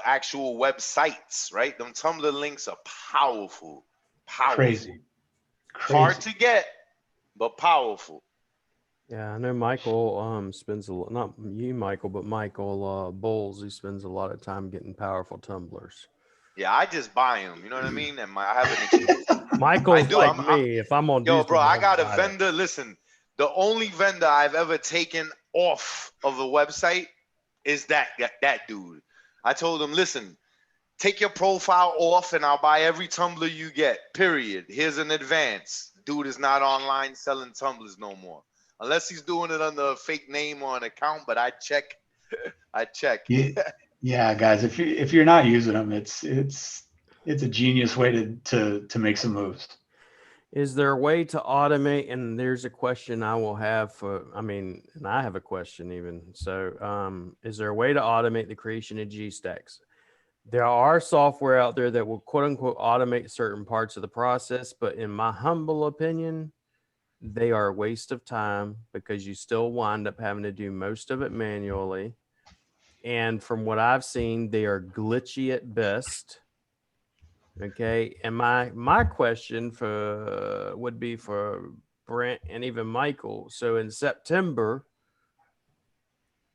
actual websites, right? Them Tumblr links are powerful. Crazy. Hard to get, but powerful. Yeah, I know Michael spends a lot, not you, Michael, but Michael Bowles, he spends a lot of time getting powerful tumblers. Yeah, I just buy them. You know what I mean? And I have an exclusive. Michael's like me. If I'm on, yo, bro, I got a vendor. Listen, the only vendor I've ever taken off of a website is that dude. I told him, listen, take your profile off, and I'll buy every tumbler you get. Period. Here's an advance. Dude is not online selling tumblers no more, unless he's doing it under a fake name or an account. But I check. Yeah, guys, if you're not using them, it's a genius way to make some moves. Is there a way to automate? And there's a question I will have and I have a question even. So, is there a way to automate the creation of G stacks? There are software out there that will quote unquote automate certain parts of the process, but in my humble opinion, they are a waste of time because you still wind up having to do most of it manually. And from what I've seen, they are glitchy at best. Okay. And my question would be for Brent and even Michael. So in September,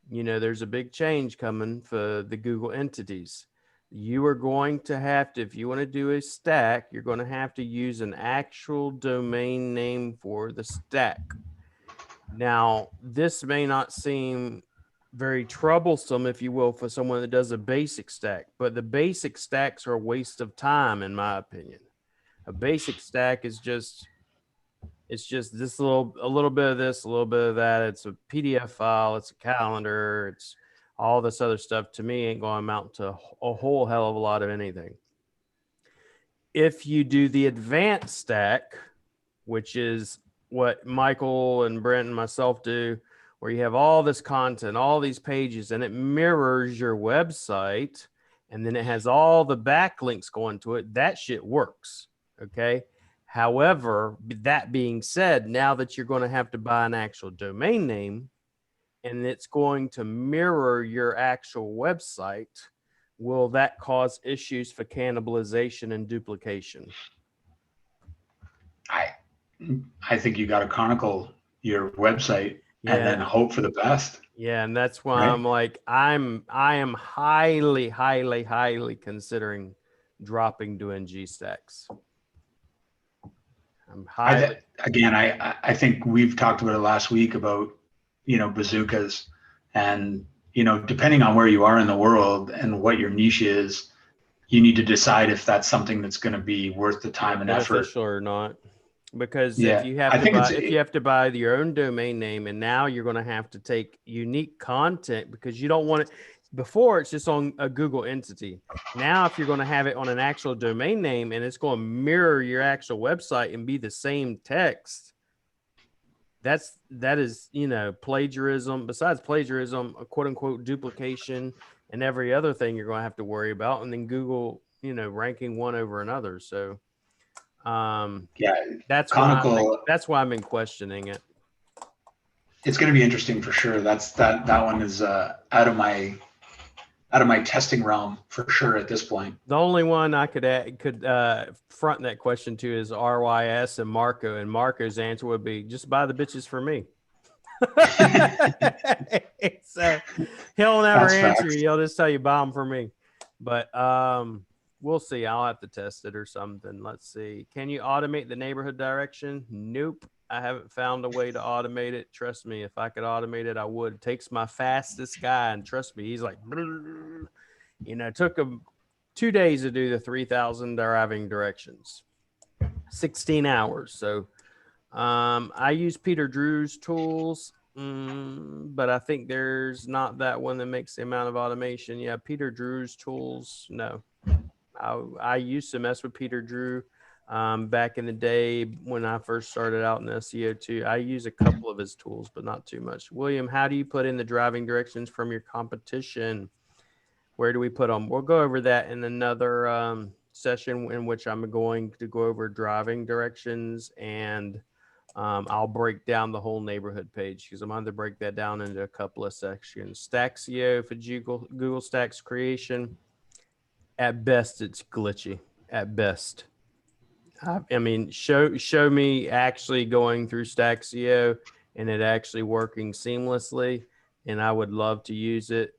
there's a big change coming for the Google entities. You are going to have to, if you want to do a stack, you're going to have to use an actual domain name for the stack. Now, this may not seem very troublesome, if you will, for someone that does a basic stack, but the basic stacks are a waste of time, in my opinion. A basic stack is just this a little bit of this, a little bit of that. It's a PDF file, it's a calendar, it's all this other stuff. To me, ain't going to amount to a whole hell of a lot of anything. If you do the advanced stack, which is what Michael and Brent and myself do, where you have all this content, all these pages, and it mirrors your website, and then it has all the backlinks going to it, that shit works. Okay. However, that being said, now that you're going to have to buy an actual domain name and it's going to mirror your actual website, will that cause issues for cannibalization and duplication? I think you got to chronicle your website and then hope for the best. Yeah, and that's why I'm like, I am highly, highly, highly considering dropping doing G stacks. I'm highly. I think we've talked about it last week about, bazookas, and, depending on where you are in the world and what your niche is, you need to decide if that's something that's going to be worth the time and effort or not. Because if you have to buy your own domain name, and now you're going to have to take unique content because you don't want it. Before, it's just on a Google entity. Now, if you're going to have it on an actual domain name and it's going to mirror your actual website and be the same text, that is plagiarism. Besides plagiarism, a quote unquote duplication, and every other thing you're going to have to worry about, and then Google ranking one over another. So. That's why I'm in questioning it. It's going to be interesting for sure. That one is out of my testing realm for sure at this point. The only one I could front that question to is RYS and Marco, and Marco's answer would be just buy the bitches for me. So he'll never answer you. He'll just tell you buy them for me. But we'll see. I'll have to test it or something. Let's see. Can you automate the neighborhood direction? Nope. I haven't found a way to automate it. Trust me, if I could automate it, I would. It takes my fastest guy, and trust me, he's like, it took him 2 days to do the 3,000 driving directions, 16 hours. So I use Peter Drew's tools, but I think there's not that one that makes the amount of automation. Yeah, Peter Drew's tools, no. I used to mess with Peter Drew back in the day when I first started out in SEO too. I use a couple of his tools, but not too much. William, how do you put in the driving directions from your competition? Where do we put them? We'll go over that in another session in which I'm going to go over driving directions, and I'll break down the whole neighborhood page because I'm going to break that down into a couple of sections. Stack SEO for Google Stacks creation. At best, it's glitchy. At best. I mean, show me actually going through Stack SEO and it actually working seamlessly, and I would love to use it,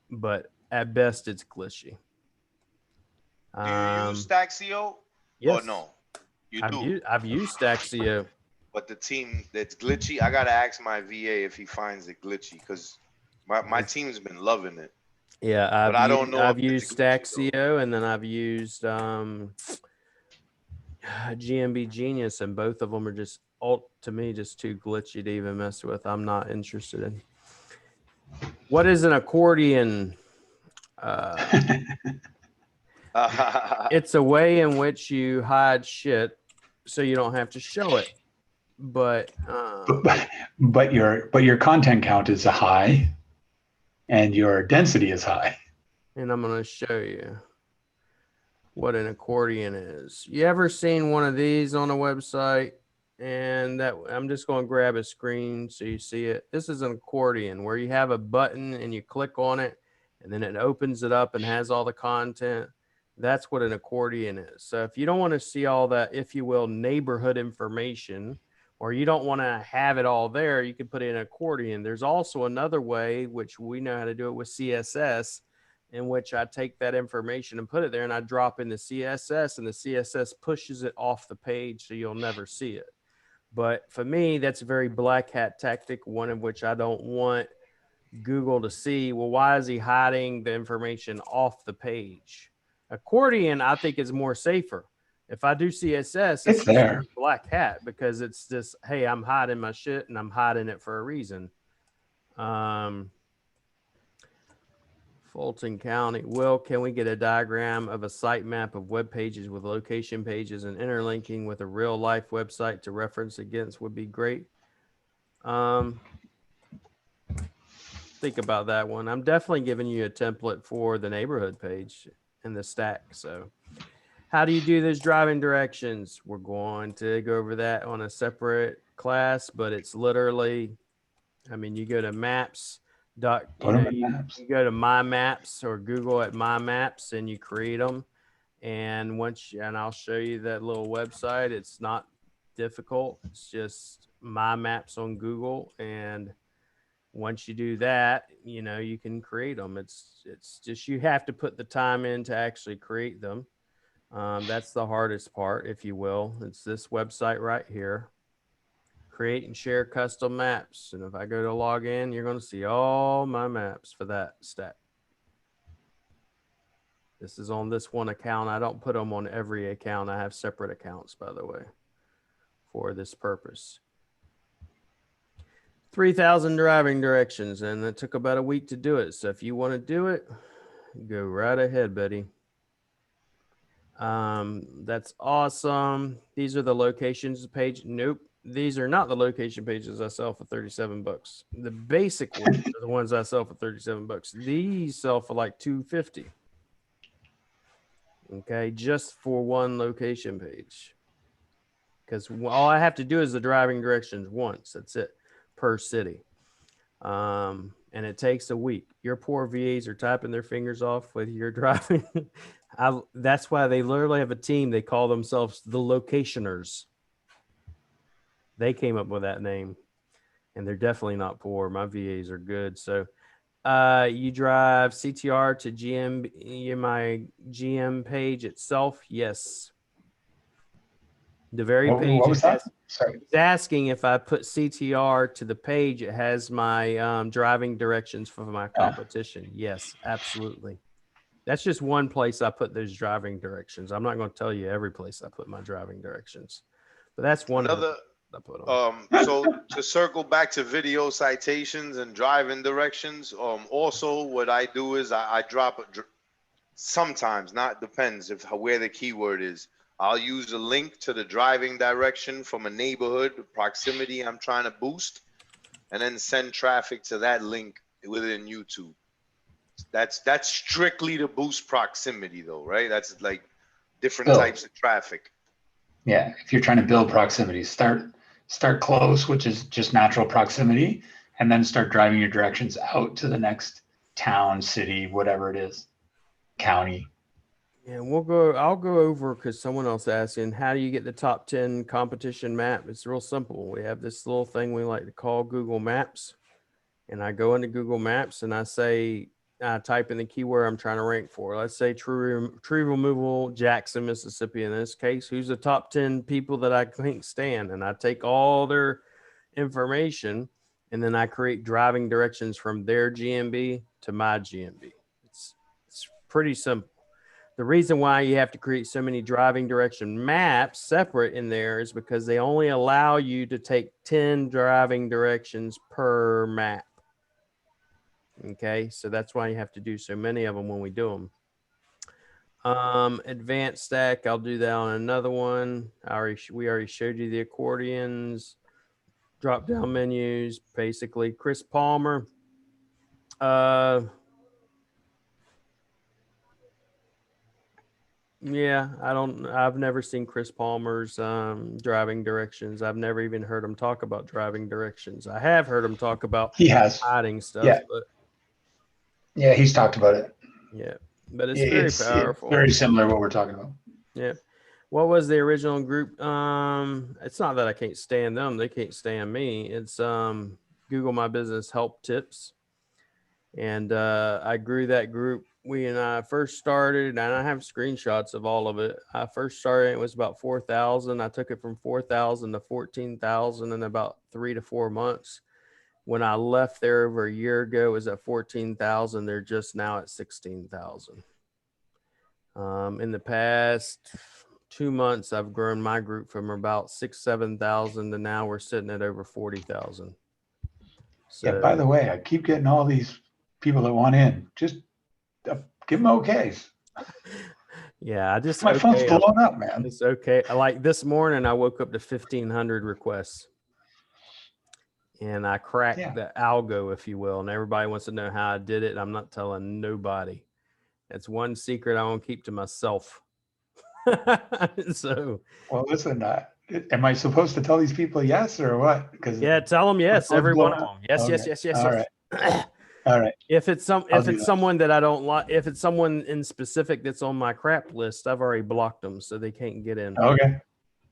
but at best it's glitchy. Do you use Staxio? Yes. Or no? You I've do. I've used Staxio. But the team that's glitchy, I gotta ask my VA if he finds it glitchy because my team's been loving it. Yeah, But I don't know. I've if it's used glitchy, though. Staxio, and then I've used GMB Genius, and both of them are just to me just too glitchy to even mess with. I'm not interested in. What is an accordion? It's a way in which you hide shit so you don't have to show it. But your content count is high and your density is high. And I'm going to show you what an accordion is. You ever seen one of these on a website? And that I'm just going to grab a screen so you see it. This is an accordion where you have a button and you click on it and then it opens it up and has all the content. That's what an accordion is. So if you don't want to see all that, if you will, neighborhood information, or you don't want to have it all there, you can put in an accordion. There's also another way, which we know how to do it with CSS, in which I take that information and put it there and I drop in the CSS and the CSS pushes it off the page so you'll never see it. But for me, that's a very black hat tactic, one of which I don't want Google to see. Well, why is he hiding the information off the page? Accordion, I think, is more safer. If I do CSS, It's there. Black hat, because it's just, hey, I'm hiding my shit and I'm hiding it for a reason. Fulton County. Will, can we get a diagram of a site map of web pages with location pages and interlinking with a real life website to reference against would be great. Think about that one. I'm definitely giving you a template for the neighborhood page and the stack. So how do you do those driving directions? We're going to go over that on a separate class, but it's literally, I mean, you go to maps. You go to My Maps or Google at My Maps and you create them. And and I'll show you that little website. It's not difficult. It's just My Maps on Google. And once you do that, you can create them. It's just, you have to put the time in to actually create them. That's the hardest part, if you will. It's this website right here. Create and share custom maps. And if I go to log in, you're going to see all my maps for that stack. This is on this one account. I don't put them on every account. I have separate accounts, by the way, for this purpose. 3,000 driving directions, and it took about a week to do it. So if you want to do it, go right ahead, buddy. That's awesome. These are the locations page. Nope. These are not the location pages I sell for $37. The basic ones are the ones I sell for $37. These sell for like $250. Okay, just for one location page. Because all I have to do is the driving directions once. That's it, per city. And it takes a week. Your poor VAs are typing their fingers off with your driving. That's why they literally have a team. They call themselves the locationers. They came up with that name, and they're definitely not poor. My VAs are good. So you drive CTR to GM, my GM page itself. Yes. The very What, page what was it that? has- Sorry. it's asking if I put CTR to the page, it has my driving directions for my competition. Yes, absolutely. That's just one place I put those driving directions. I'm not going to tell you every place I put my driving directions, but that's one of Another, the I put them. so to circle back to video citations and driving directions, also what I do is I drop sometimes, not depends if where the keyword is. I'll use a link to the driving direction from a neighborhood, the proximity I'm trying to boost, and then send traffic to that link within YouTube. That's strictly to boost proximity though, right? That's like different Build. types of traffic. Yeah, if you're trying to build proximity, start close, which is just natural proximity, and then start driving your directions out to the next town, city, whatever it is, county. Yeah, I'll go over because someone else asking, how do you get the top 10 competition map? It's real simple. We have this little thing we like to call Google Maps. And I go into Google Maps and I type in the keyword I'm trying to rank for. Let's say tree removal, Jackson, Mississippi. In this case, who's the top 10 people that I can't stand? And I take all their information and then I create driving directions from their GMB to my GMB. It's pretty simple. The reason why you have to create so many driving direction maps separate in there is because they only allow you to take 10 driving directions per map. Okay, so that's why you have to do so many of them when we do them. Advanced stack, I'll do that on another one. We already showed you the accordions, drop down menus, basically. Chris Palmer. Yeah, I've never seen Chris Palmer's driving directions. I've never even heard him talk about driving directions. I have heard him talk about He has. hiding stuff, Yeah. but Yeah, he's talked about it. yeah, but it's very powerful. Very similar to what we're talking about. Yeah. What was the original group? It's not that I can't stand them. They can't stand me. It's Google My Business Help Tips. And I grew that group. When I first started, and I have screenshots of all of it. I first started, it was about 4,000. I took it from 4,000 to 14,000 in about 3 to 4 months. When I left there over a year ago, it was at 14,000. They're just now at 16,000. In the past 2 months, I've grown my group from about 7,000 to now we're sitting at over 40,000. So, Yeah, by the way, I keep getting all these people that want in. Just give them okays. yeah, I just My phone's blowing up, man. It's okay. Like this morning, I woke up to 1,500 requests. And I cracked the algo, if you will. And everybody wants to know how I did it. I'm not telling nobody. That's one secret I want to keep to myself. So, well, listen, am I supposed to tell these people yes or what? Because yeah, tell them yes, every one of them. Yes, okay. yes. All right. All right. If it's someone that I don't like, if it's someone in specific that's on my crap list, I've already blocked them so they can't get in. Okay.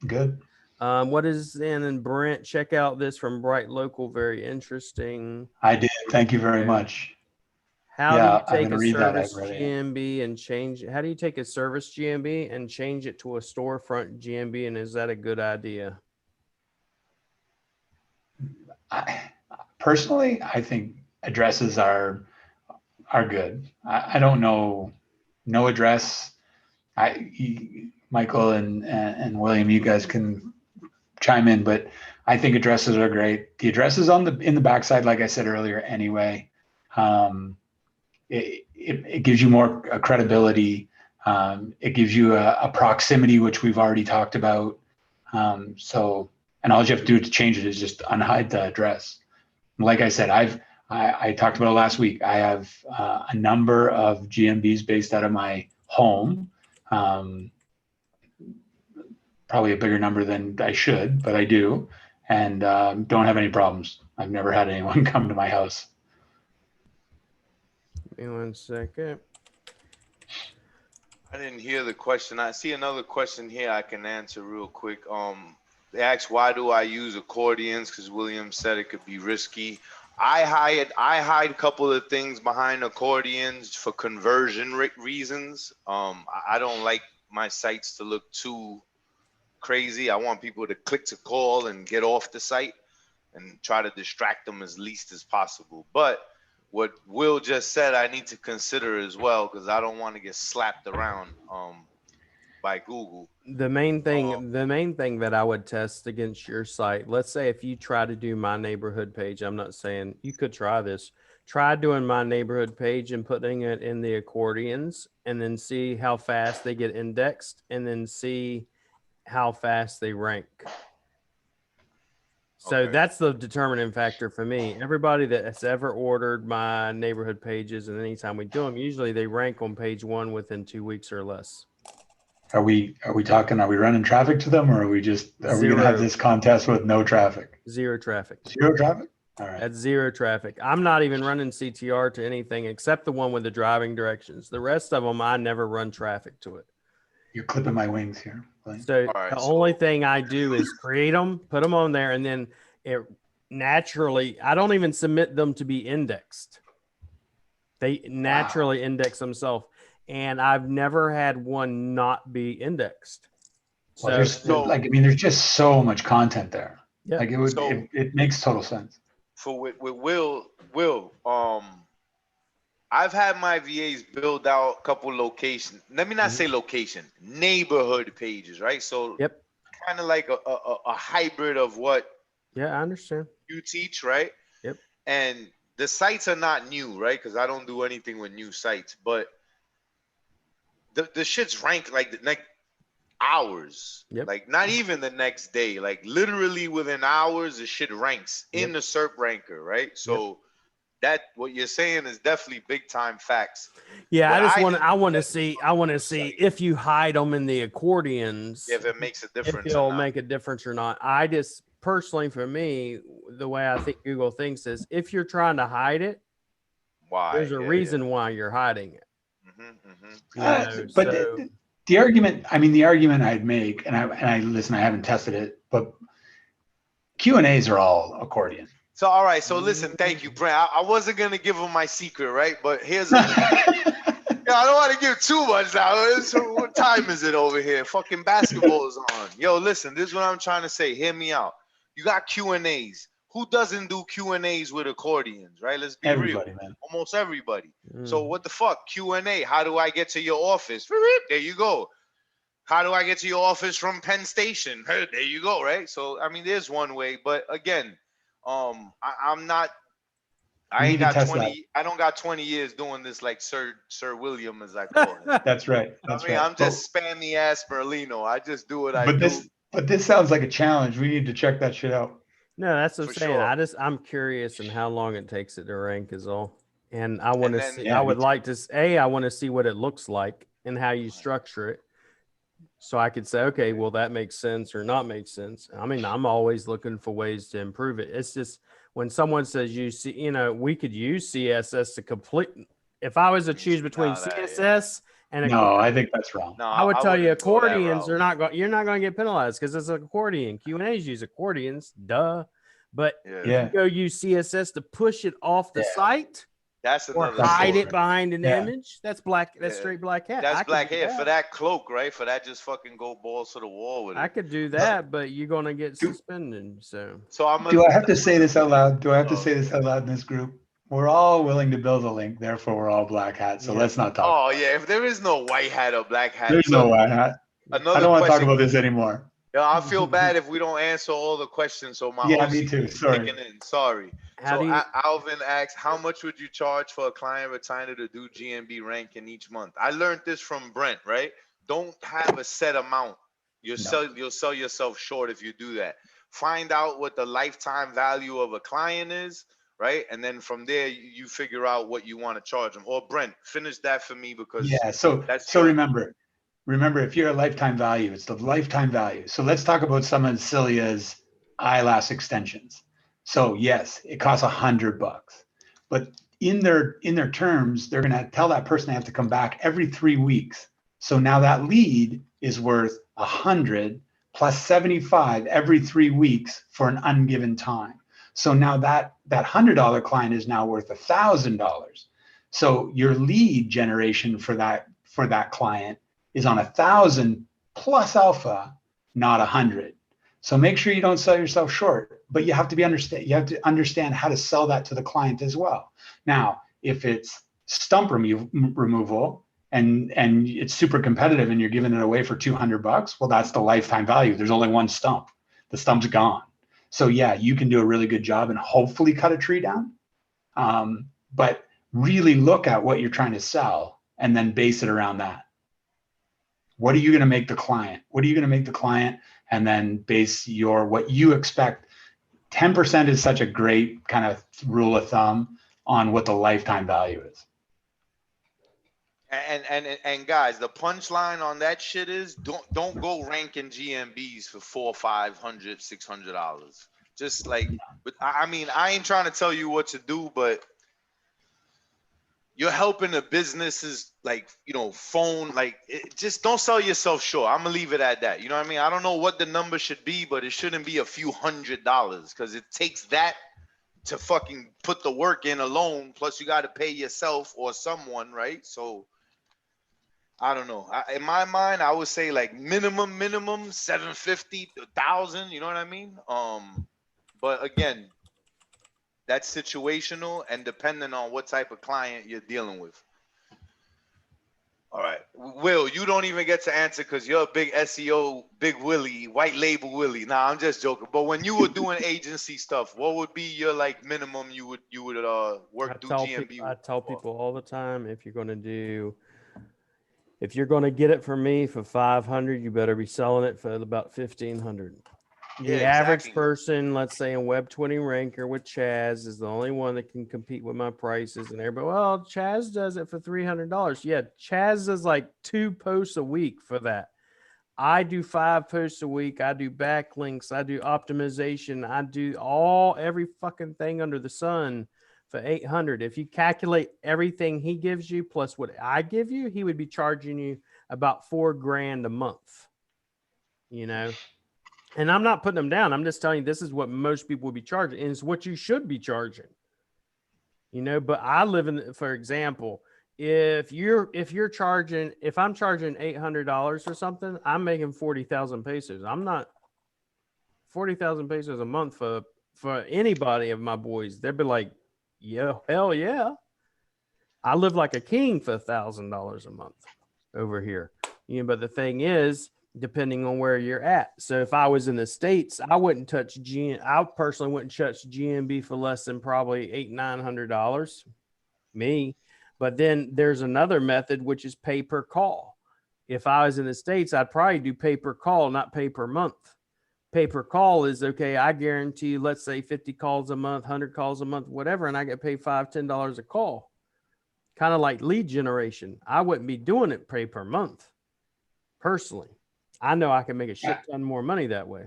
Good. What is in Brent? Check out this from Bright Local. Very interesting. I did. Thank you very much. How do you take a service GMB and how do you take a service GMB and change it to a storefront GMB? And is that a good idea? Personally, I think addresses are good. I don't know. No address. Michael and William, you guys can chime in, but I think addresses are great. The addresses in the backside, like I said earlier, anyway, it gives you more credibility. It gives you a proximity, which we've already talked about. And all you have to do to change it is just unhide the address. Like I said, I talked about it last week. I have a number of GMBs based out of my home. Probably a bigger number than I should, but I do, and don't have any problems. I've never had anyone come to my house. Give me 1 second. I didn't hear the question. I see another question here I can answer real quick. They asked, why do I use accordions? Because William said it could be risky. I hide a couple of things behind accordions for conversion reasons. I don't like my sites to look too crazy. I want people to click to call and get off the site and try to distract them as least as possible. But what Will just said, I need to consider as well, because I don't want to get slapped around by Google. The main thing that I would test against your site, let's say if you try to do my neighborhood page, I'm not saying you could try this. Try doing my neighborhood page and putting it in the accordions, and then see how fast they get indexed, and then see how fast they rank. So Okay. that's the determining factor for me. Everybody that's ever ordered my neighborhood pages, and anytime we do them, usually they rank on page 1 within 2 weeks or less. Are we running traffic to them, or are we going to have Zero. this contest with no traffic? Zero traffic. Zero traffic? All right. That's zero traffic. I'm not even running CTR to anything except the one with the driving directions. The rest of them, I never run traffic to it. You're clipping my wings here. Blaine. So All right, the so- only thing I do is create them, put them on there, and then it naturally, I don't even submit them to be indexed. They naturally index themselves. And I've never had one not be indexed. Well, there's just so much content there. Yeah. Like it makes total sense. For with Will, I've had my VAs build out a couple locations. Let me not say location, neighborhood pages, right? So Yep. kind of like a hybrid of what Yeah, I understand. you teach, right? Yep. And the sites are not new, right? Because I don't do anything with new sites, but the shit's ranked like the next hours. Yep. Like not even the next day. Like literally within hours, the shit ranks in the SERP ranker, right? So that what you're saying is definitely big time facts. Yeah, But I want to see if you hide them in the accordions, If it makes a if difference. it'll or not. make a difference or not. I just personally, for me, the way I think Google thinks is if you're trying to hide it, Why? there's a reason why you're hiding it. You know, But so- the argument I'd make, and I listen, I haven't tested it, but Q&As are all accordion. So all right, so listen, thank you, Brent. I wasn't gonna give him my secret, right? But here's I don't want to give too much now. What time is it over here? Fucking basketball is on. Yo, listen, this is what I'm trying to say. Hear me out. You got Q&As. Who doesn't do Q&As with accordions, right? Let's be Everybody, real. man. Almost everybody. Mm. So what the fuck? Q&A. How do I get to your office? There you go. How do I get to your office from Penn Station? There you go, right? So I mean, there's one way, but again, I'm not. I ain't got 20. I don't got 20 years doing this like Sir William, as I call him. That's right. I'm just spammy ass Merlino. I just do what I do. But this sounds like a challenge. We need to check that shit out. No, that's what I'm For saying. sure. I'm curious in how long it takes it to rank is all. And I want to then- see, Yeah, I me would too. like to, I want to see what it looks like and how you structure it. So I could say, okay, well, that makes sense or not make sense. I mean, I'm always looking for ways to improve it. It's just when someone says we could use CSS to complete. If I was to choose between No, that- CSS and No, I think that's wrong. No, I would tell you wouldn't go that accordions route. are not going. You're not going to get penalized because it's an accordion. Q&As use accordions, duh. But Yeah. go use CSS to push it off the site That's or another hide story. it behind an Yeah. image. That's black. That's Yeah. straight black hat. I That's could black do hair that. for that cloak, right? For that, just fucking go balls to the wall with it. I could do that, but you're going to get suspended. So So I'm. Do I have to say this out loud? Do I have to Oh. say this out loud in this group? We're all willing to build a link, therefore we're all black hats. So Yeah. let's not talk. Oh yeah, if there is no white hat or black hat, There's no white hat. Another I don't want to talk question. about this anymore. Yeah, I feel bad if we don't answer all the questions. So my Yeah, OC me too. is Sorry. kicking in. Sorry. how So do you? Alvin asks, how much would you charge for a client retainer to do GMB ranking each month? I learned this from Brent, right? Don't have a set amount. You'll sell yourself short if you do that. Find out what the lifetime value of a client is, right? And then from there, you figure out what you want to charge them. Or Brent, finish that for me because Yeah. So remember, if you're a lifetime value, it's the lifetime value. So let's talk about some of Celia's eyelash extensions. So yes, it costs $100, but in their terms, they're going to tell that person they have to come back every 3 weeks. So now that lead is worth 100 plus 75 every 3 weeks for an ungiven time. So now that $100 client is now worth $1,000. So your lead generation for that client is on 1,000 plus alpha not 100. So make sure you don't sell yourself short, but you have to understand how to sell that to the client as well. Now, if it's stump removal and it's super competitive and you're giving it away for $200, well, that's the lifetime value. There's only one stump. The stump's gone. So yeah, you can do a really good job and hopefully cut a tree down. But really look at what you're trying to sell and then base it around that. What are you going to make the client? What are you going to make the client? And then base what you expect. 10% is such a great kind of rule of thumb on what the lifetime value is. And guys, the punchline on that shit is don't go ranking GMBs for $400, $500, $600. Just like, but I mean, I ain't trying to tell you what to do, but you're helping the businesses, like, phone, like, just don't sell yourself short. I'm gonna leave it at that. You know what I mean? I don't know what the number should be, but it shouldn't be a few $100 because it takes that to fucking put the work in alone. Plus you got to pay yourself or someone, right? So I don't know. In my mind, I would say like minimum 750, 1,000. You know what I mean? But again, that's situational and depending on what type of client you're dealing with. All right, Will, you don't even get to answer because you're a big SEO, big Willie, white label Willie. Nah, I'm just joking. But when you were doing agency stuff, what would be your like minimum you would work through GMB? I tell people all the time, if you're going to get it from me for 500, you better be selling it for about 1,500. The average person, let's say in Web 20 Ranker with Chaz, is the only one that can compete with my prices. And everybody, well, Chaz does it for $300. Yeah, Chaz does like 2 posts a week for that. I do 5 posts a week. I do backlinks. I do optimization. I do every fucking thing under the sun for 800. If you calculate everything he gives you plus what I give you, he would be charging you about $4,000 a month. And I'm not putting them down. I'm just telling you, this is what most people would be charging, and it's what you should be charging. But I live in, for example, if I'm charging $800 or something, I'm making 40,000 pesos. I'm not 40,000 pesos a month for anybody of my boys. They'd be like, yeah, hell yeah. I live like a king for $1,000 a month over here. But the thing is, depending on where you're at. So if I was in the States, I wouldn't touch I personally wouldn't touch GMB for less than probably $800-900. Me. But then there's another method, which is pay per call. If I was in the States, I'd probably do pay per call, not pay per month. Pay per call is okay. I guarantee you, let's say 50 calls a month, 100 calls a month, whatever, and I get paid $5, $10 a call. Kind of like lead generation. I wouldn't be doing it pay per month. Personally, I know I can make a shit ton more money that way.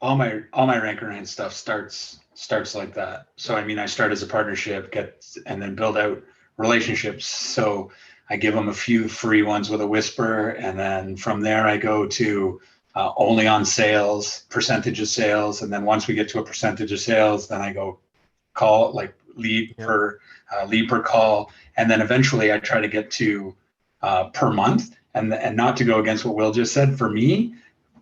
All my Ranker and stuff starts like that. So I mean, I start as a partnership, and then build out relationships. So I give them a few free ones with a whisper, and then from there I go to only on sales, percentage of sales, and then once we get to a percentage of sales, then I go call, like lead per call, and then eventually I try to get to per month, and not to go against what Will just said. For me,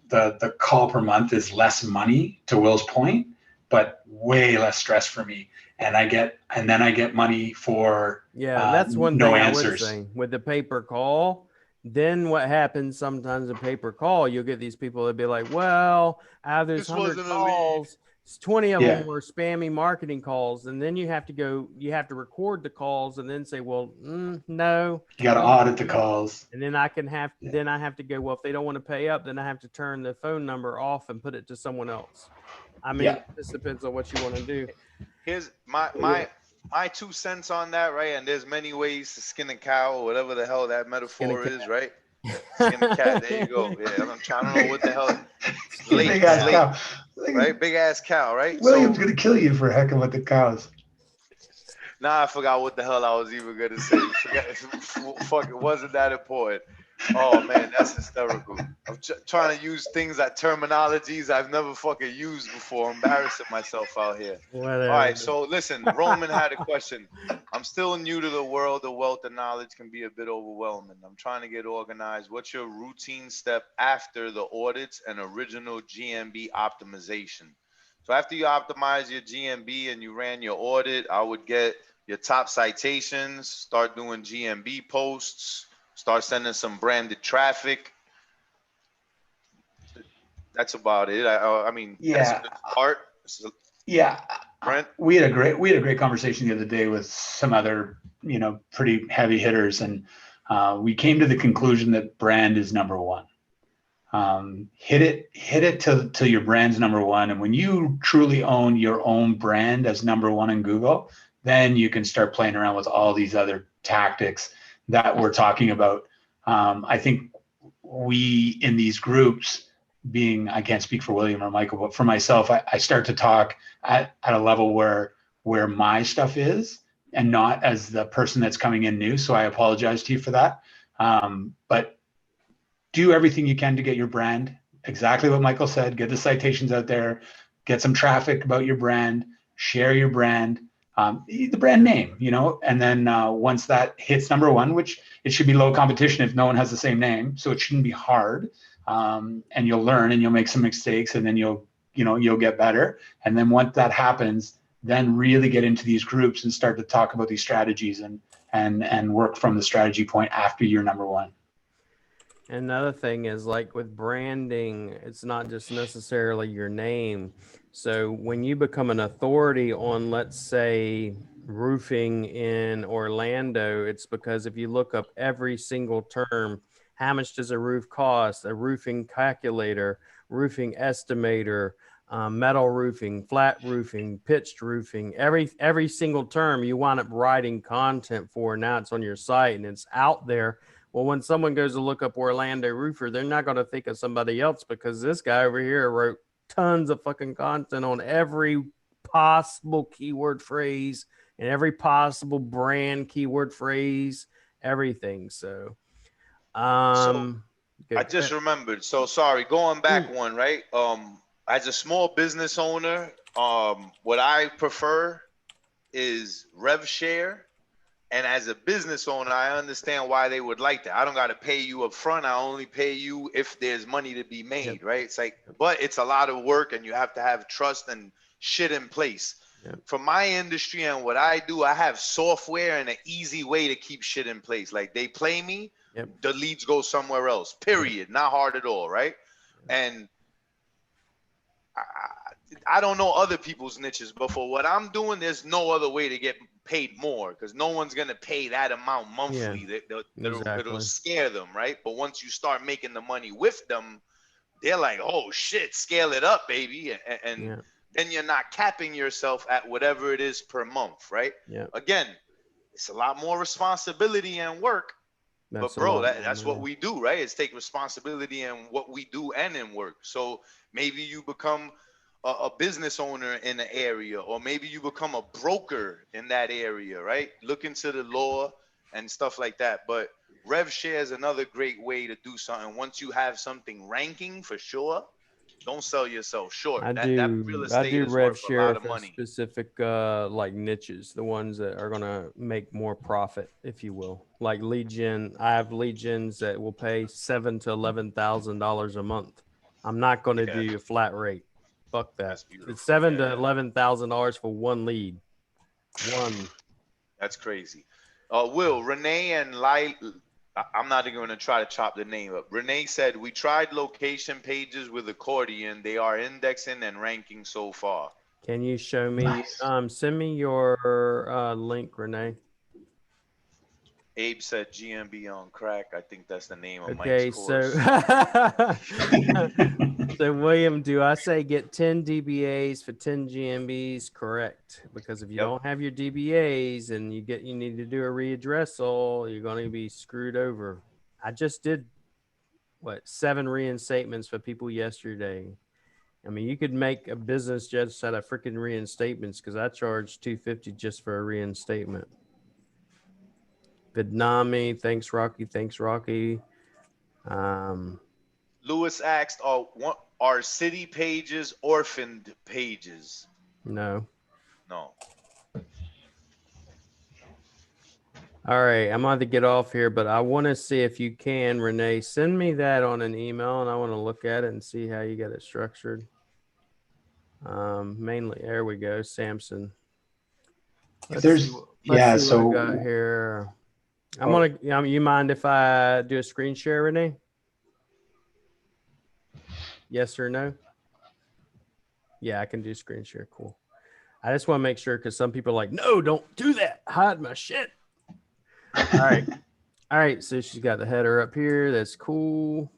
the call per month is less money, to Will's point, but way less stress for me, and then I get money for that's one no thing answers. I would say with the pay per call. Then what happens sometimes a pay per call, you'll get these people that be like, well, out of those 100 calls, 20 of them were spammy marketing calls. And then you have to record the calls and then say, well, no. You got to audit the calls. And then I have to go, well, if they don't want to pay up, then I have to turn the phone number off and put it to someone else. I mean, it just depends on what you want to do. Here's my 2 cents on that, right? And there's many ways to skin a cow or whatever the hell that metaphor is, right? Skin a cat. There you go. Yeah, I don't know what the hell. Big ass cow. Right? Big ass cow, right? William's gonna kill you for hecking with the cows. Nah, I forgot what the hell I was even gonna say. Fuck, it wasn't that important. Oh man, that's hysterical. I'm trying to use things like terminologies I've never fucking used before. Embarrassing myself out here. Whatever. All right, so listen, Roman had a question. I'm still new to the world. The wealth of knowledge can be a bit overwhelming. I'm trying to get organized. What's your routine step after the audits and original GMB optimization? So after you optimize your GMB and you ran your audit, I would get your top citations, start doing GMB posts, start sending some branded traffic. That's about it. I mean, that's a Yeah. good start. So, Yeah. Brent, We had a great conversation the other day with some other, pretty heavy hitters. And we came to the conclusion that brand is number one. Hit it till your brand's number one. And when you truly own your own brand as number one in Google, then you can start playing around with all these other tactics that we're talking about. I think we in these groups, I can't speak for William or Michael, but for myself, I start to talk at a level where my stuff is, and not as the person that's coming in new. So I apologize to you for that. But do everything you can to get your brand, exactly what Michael said, get the citations out there, get some traffic about your brand, share your brand, the brand name, and then once that hits number one, which it should be low competition if no one has the same name. So it shouldn't be hard. And you'll learn and you'll make some mistakes, and then you'll get better. And then once that happens, then really get into these groups and start to talk about these strategies and work from the strategy point after you're number one. Another thing is, like with branding, it's not just necessarily your name. So when you become an authority on, let's say, roofing in Orlando, it's because if you look up every single term, how much does a roof cost, a roofing calculator, roofing estimator, metal roofing, flat roofing, pitched roofing, every single term you wind up writing content for. Now it's on your site and it's out there. Well, when someone goes to look up Orlando roofer, they're not going to think of somebody else, because this guy over here wrote tons of fucking content on every possible keyword phrase and every possible brand keyword phrase, everything. So, I just remembered. So sorry, going back one, right? As a small business owner, what I prefer is rev share. And as a business owner, I understand why they would like that. I don't got to pay you up front. I only pay you if there's money to be made, right? It's like, but it's a lot of work and you have to have trust and shit in place. For my industry and what I do, I have software and an easy way to keep shit in place. Like they play me, the leads go somewhere else, period. Not hard at all, right? And I don't know other people's niches, but for what I'm doing, there's no other way to get paid more, because no one's going to pay that amount monthly. It'll scare them, right? But once you start making the money with them, they're like, oh shit, scale it up, baby. And then you're not capping yourself at whatever it is per month, right? Again, it's a lot more responsibility and work. But bro, that's what we do, right? Is take responsibility in what we do and in work. So maybe you become a business owner in the area, or maybe you become a broker in that area, right? Look into the law and stuff like that. But rev share is another great way to do something. Once you have something ranking, for sure, don't sell yourself short. I do rev share for specific like niches, the ones that are gonna make more profit, if you will. Like lead gen, I have lead gens that will pay $7,000 to $11,000 a month. I'm not gonna do a flat rate. Fuck that. It's $7,000 to $11,000 for one lead. One. That's crazy. Will, Renee and Lyle, I'm not even going to try to chop the name up. Renee said, we tried location pages with accordion. They are indexing and ranking so far. Can you show me? Send me your link, Renee. Abe said GMB on crack. I think that's the name of Mike's course. So William, do I say get 10 DBAs for 10 GMBs? Correct. Because if you don't have your DBAs and you need to do a readdressal, you're going to be screwed over. I just did 7 reinstatements for people yesterday. I mean, you could make a business just out of freaking reinstatements, because I charge $250 just for a reinstatement. Vidnami, thanks Rocky. Lewis asked, are city pages orphaned pages? No. No. All right, I'm going to get off here, but I want to see if you can, Renee, send me that on an email, and I want to look at it and see how you got it structured. Mainly, there we go, Samson. Let's see what I got here. You mind if I do a screen share, Renee? Yes or no? Yeah, I can do screen share. Cool. I just want to make sure because some people are like, no, don't do that. Hide my shit. All right. All right. So she's got the header up here. That's cool.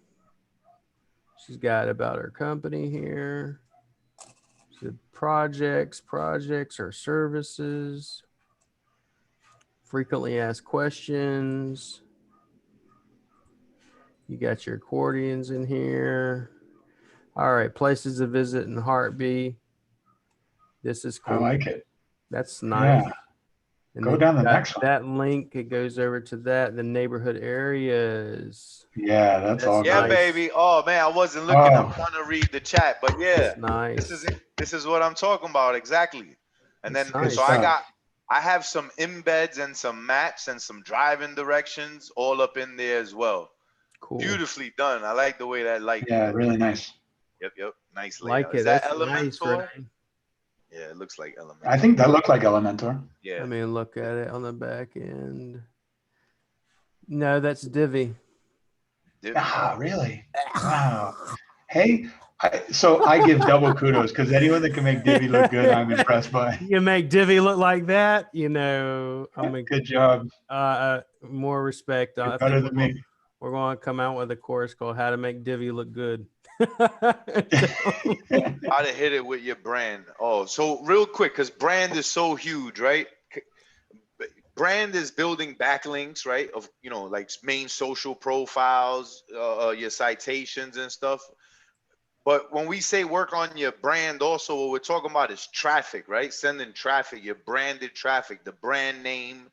She's got about her company here. So projects or services. Frequently asked questions. You got your accordions in here. All right. Places to visit in Heartbeat. This is cool. I like it. That's nice. Yeah. And Go down the next one. That link, it goes over to that, the neighborhood areas. Yeah, that's all Yeah, great. baby. Oh man, I wasn't looking. I'm trying to read the chat, but yeah, That's nice. This is what I'm talking about exactly. And That's then nice. so I have some embeds and some maps and some driving directions all up in there as well. Cool. Beautifully done. I like the way that light. Yeah, really nice. Yep. Nice layout. Like it. Is that That's nice, Elementor? Renee. Yeah, it looks like Elementor. I think that looked like Elementor. Yeah. Let me look at it on the back end. No, that's Divi. Ah, really? Wow. Hey, so I give double kudos because anyone that can make Divi look good, I'm impressed by. You can make Divi look like that, I'm a Good job. more respect. You're better than me. We're going to come out with a course called "How to Make Divi Look Good." How to hit it with your brand. Oh, so real quick, because brand is so huge, right? Brand is building backlinks, right? Of like main social profiles, your citations and stuff. But when we say work on your brand, also what we're talking about is traffic, right? Sending traffic, your branded traffic, the brand name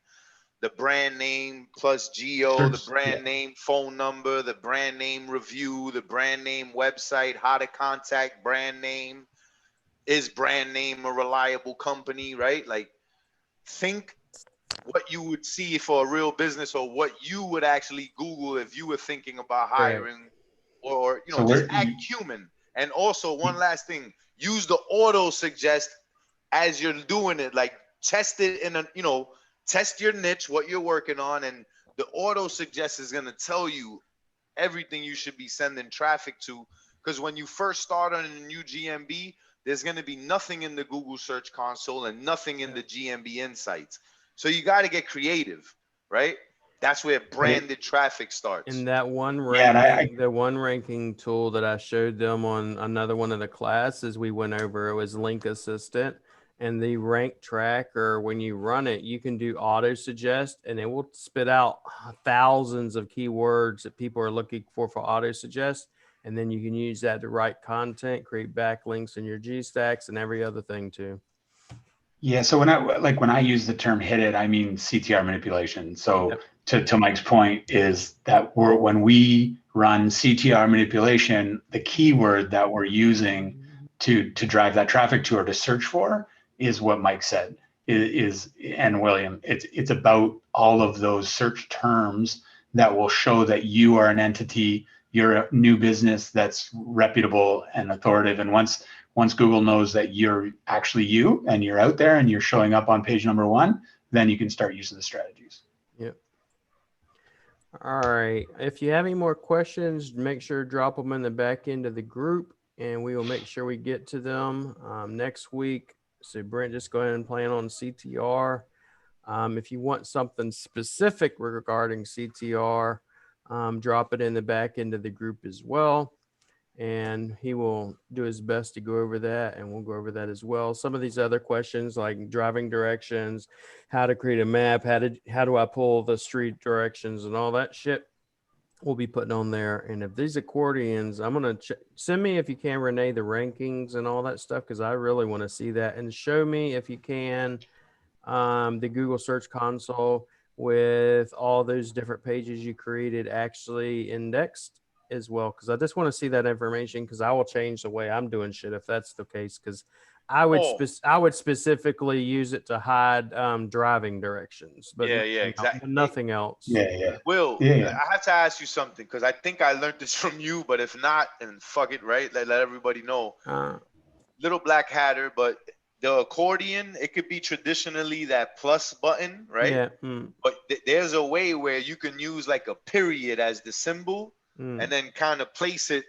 plus geo, the brand name phone number, the brand name review, the brand name website, how to contact brand name. Is brand name a reliable company, right? Like think what you would see for a real business or what you would actually Google if you were thinking about hiring or just act human. And also one last thing, use the auto suggest as you're doing it, like test it in test your niche, what you're working on, and the auto suggest is going to tell you everything you should be sending traffic to. Because when you first start on a new GMB, there's going to be nothing in the Google Search Console and nothing in the GMB Insights. So you got to get creative, right? That's where branded traffic starts. And that one ranking, the one ranking tool that I showed them on another one of the classes we went over, it was Link Assistant. And the rank tracker, when you run it, you can do auto suggest and it will spit out thousands of keywords that people are looking for auto suggest. And then you can use that to write content, create backlinks in your G stacks and every other thing too. Yeah. So when I use the term hit it, I mean CTR manipulation. So to Mike's point is that when we run CTR manipulation, the keyword that we're using to drive that traffic to or to search for is what Mike said and William, it's about all of those search terms that will show that you are an entity, you're a new business that's reputable and authoritative. And once Google knows that you're actually you and you're out there and you're showing up on page number 1, then you can start using the strategies. Yep. All right. If you have any more questions, make sure to drop them in the back end of the group and we will make sure we get to them next week. So Brent, just go ahead and plan on CTR. If you want something specific regarding CTR, drop it in the back end of the group as well. And he will do his best to go over that and we'll go over that as well. Some of these other questions like driving directions, how to create a map, how do I pull the street directions and all that shit we'll be putting on there. And if these accordions, I'm going to send me, if you can, Renee, the rankings and all that stuff, because I really want to see that. And show me, if you can, the Google Search Console with all those different pages you created actually indexed as well. Because I just want to see that information, because I will change the way I'm doing shit if that's the case. Because I would Oh. I would specifically use it to hide driving directions, but Yeah, yeah, nothing exactly. but nothing else. Yeah. Will, Yeah. I have to ask you something because I think I learned this from you, but if not, then fuck it, right? Let everybody know. Little Black Hatter, but the accordion, it could be traditionally that plus button, right? Yeah. But there's a way where you can use like a period as the symbol and then kind of place it,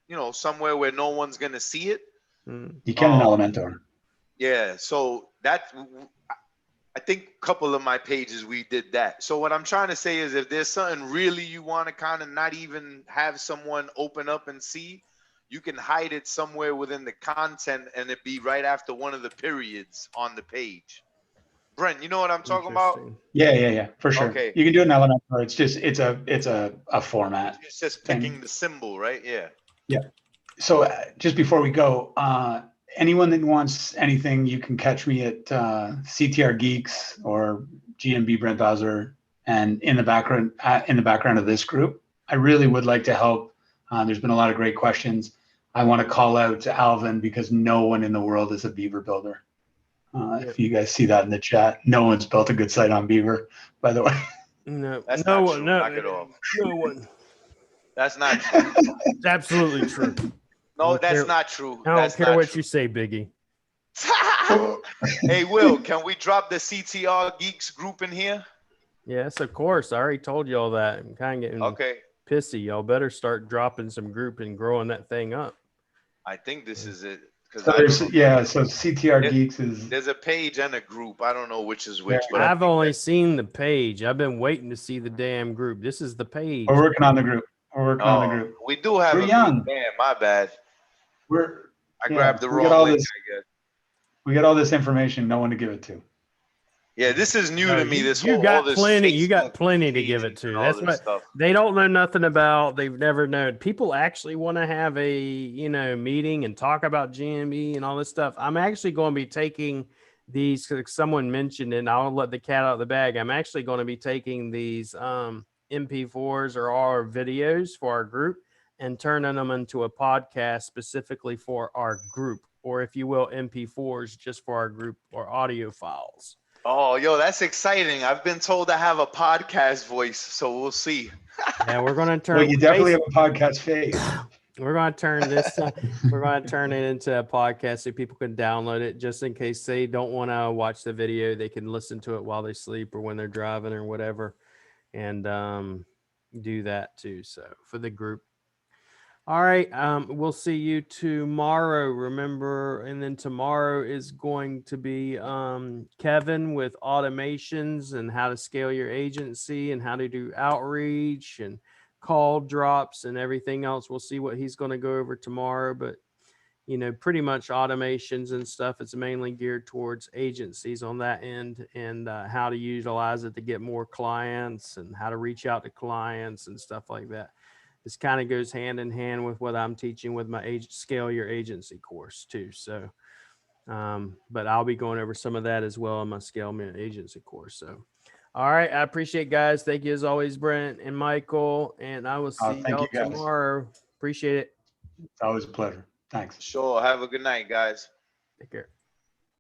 you know, somewhere where no one's going to see it. You can in Elementor. Yeah, so that I think a couple of my pages we did that. So what I'm trying to say is if there's something really you want to kind of not even have someone open up and see, you can hide it somewhere within the content and it be right after one of the periods on the page. Brent, you know what I'm talking about? Yeah, for sure. Okay. You can do it in Elementor. It's just it's a format. It's just thing. picking the symbol, right? Yeah. Yeah. So just before we go, anyone that wants anything, you can catch me at CTR Geeks or GMB Brent Bowser, and in the background of this group. I really would like to help. There's been a lot of great questions. I want to call out to Alvin because no one in the world is a Beaver builder. If you guys see that in the chat, no one's built a good site on Beaver, by the way. No, That's no not one, true. no, Knock it off. no one. That's not true. It's absolutely true. No, that's not true. I don't That's care not what true. you say, Biggie. Hey, Will, can we drop the CTR Geeks group in here? Yes, of course. I already told you all that. I'm kind of getting Okay. pissy. Y'all better start dropping some group and growing that thing up. I think this is it. So CTR Geeks is. There's a page and a group. I don't know which is which. But I've only seen the page. I've been waiting to see the damn group. This is the page. We're working on the group. We do have We're a young. group. Damn, my bad. I grabbed the we got wrong all link, this. I guess. We got all this information. No one to give it to. Yeah, this is new to me. You got plenty to give it to. That's what stuff. They don't know nothing about. They've never known. People actually want to have a meeting and talk about GMB and all this stuff. I'm actually going to be taking these. Someone mentioned it, and I'll let the cat out of the bag. I'm actually going to be taking these MP4s or our videos for our group and turning them into a podcast specifically for our group, or if you will, MP4s just for our group or audio files. Oh, yo, that's exciting. I've been told I have a podcast voice, so we'll see. Yeah, we're going to turn. Well, you definitely have a podcast face. We're going to turn this. We're going to turn it into a podcast so people can download it, just in case they don't want to watch the video. They can listen to it while they sleep or when they're driving or whatever, and do that too. So for the group. All right. We'll see you tomorrow. Remember, and then tomorrow is going to be Kevin with automations and how to scale your agency and how to do outreach and call drops and everything else. We'll see what he's going to go over tomorrow, but pretty much automations and stuff. It's mainly geared towards agencies on that end and how to utilize it to get more clients and how to reach out to clients and stuff like that. This kind of goes hand in hand with what I'm teaching with my Scale Your Agency course too. So, but I'll be going over some of that as well in my Scale Your Agency course. So, all right. I appreciate guys. Thank you as always, Brent and Michael, and I will see y'all tomorrow. Appreciate it. It's always a pleasure. Thanks. Sure. Have a good night, guys. Take care.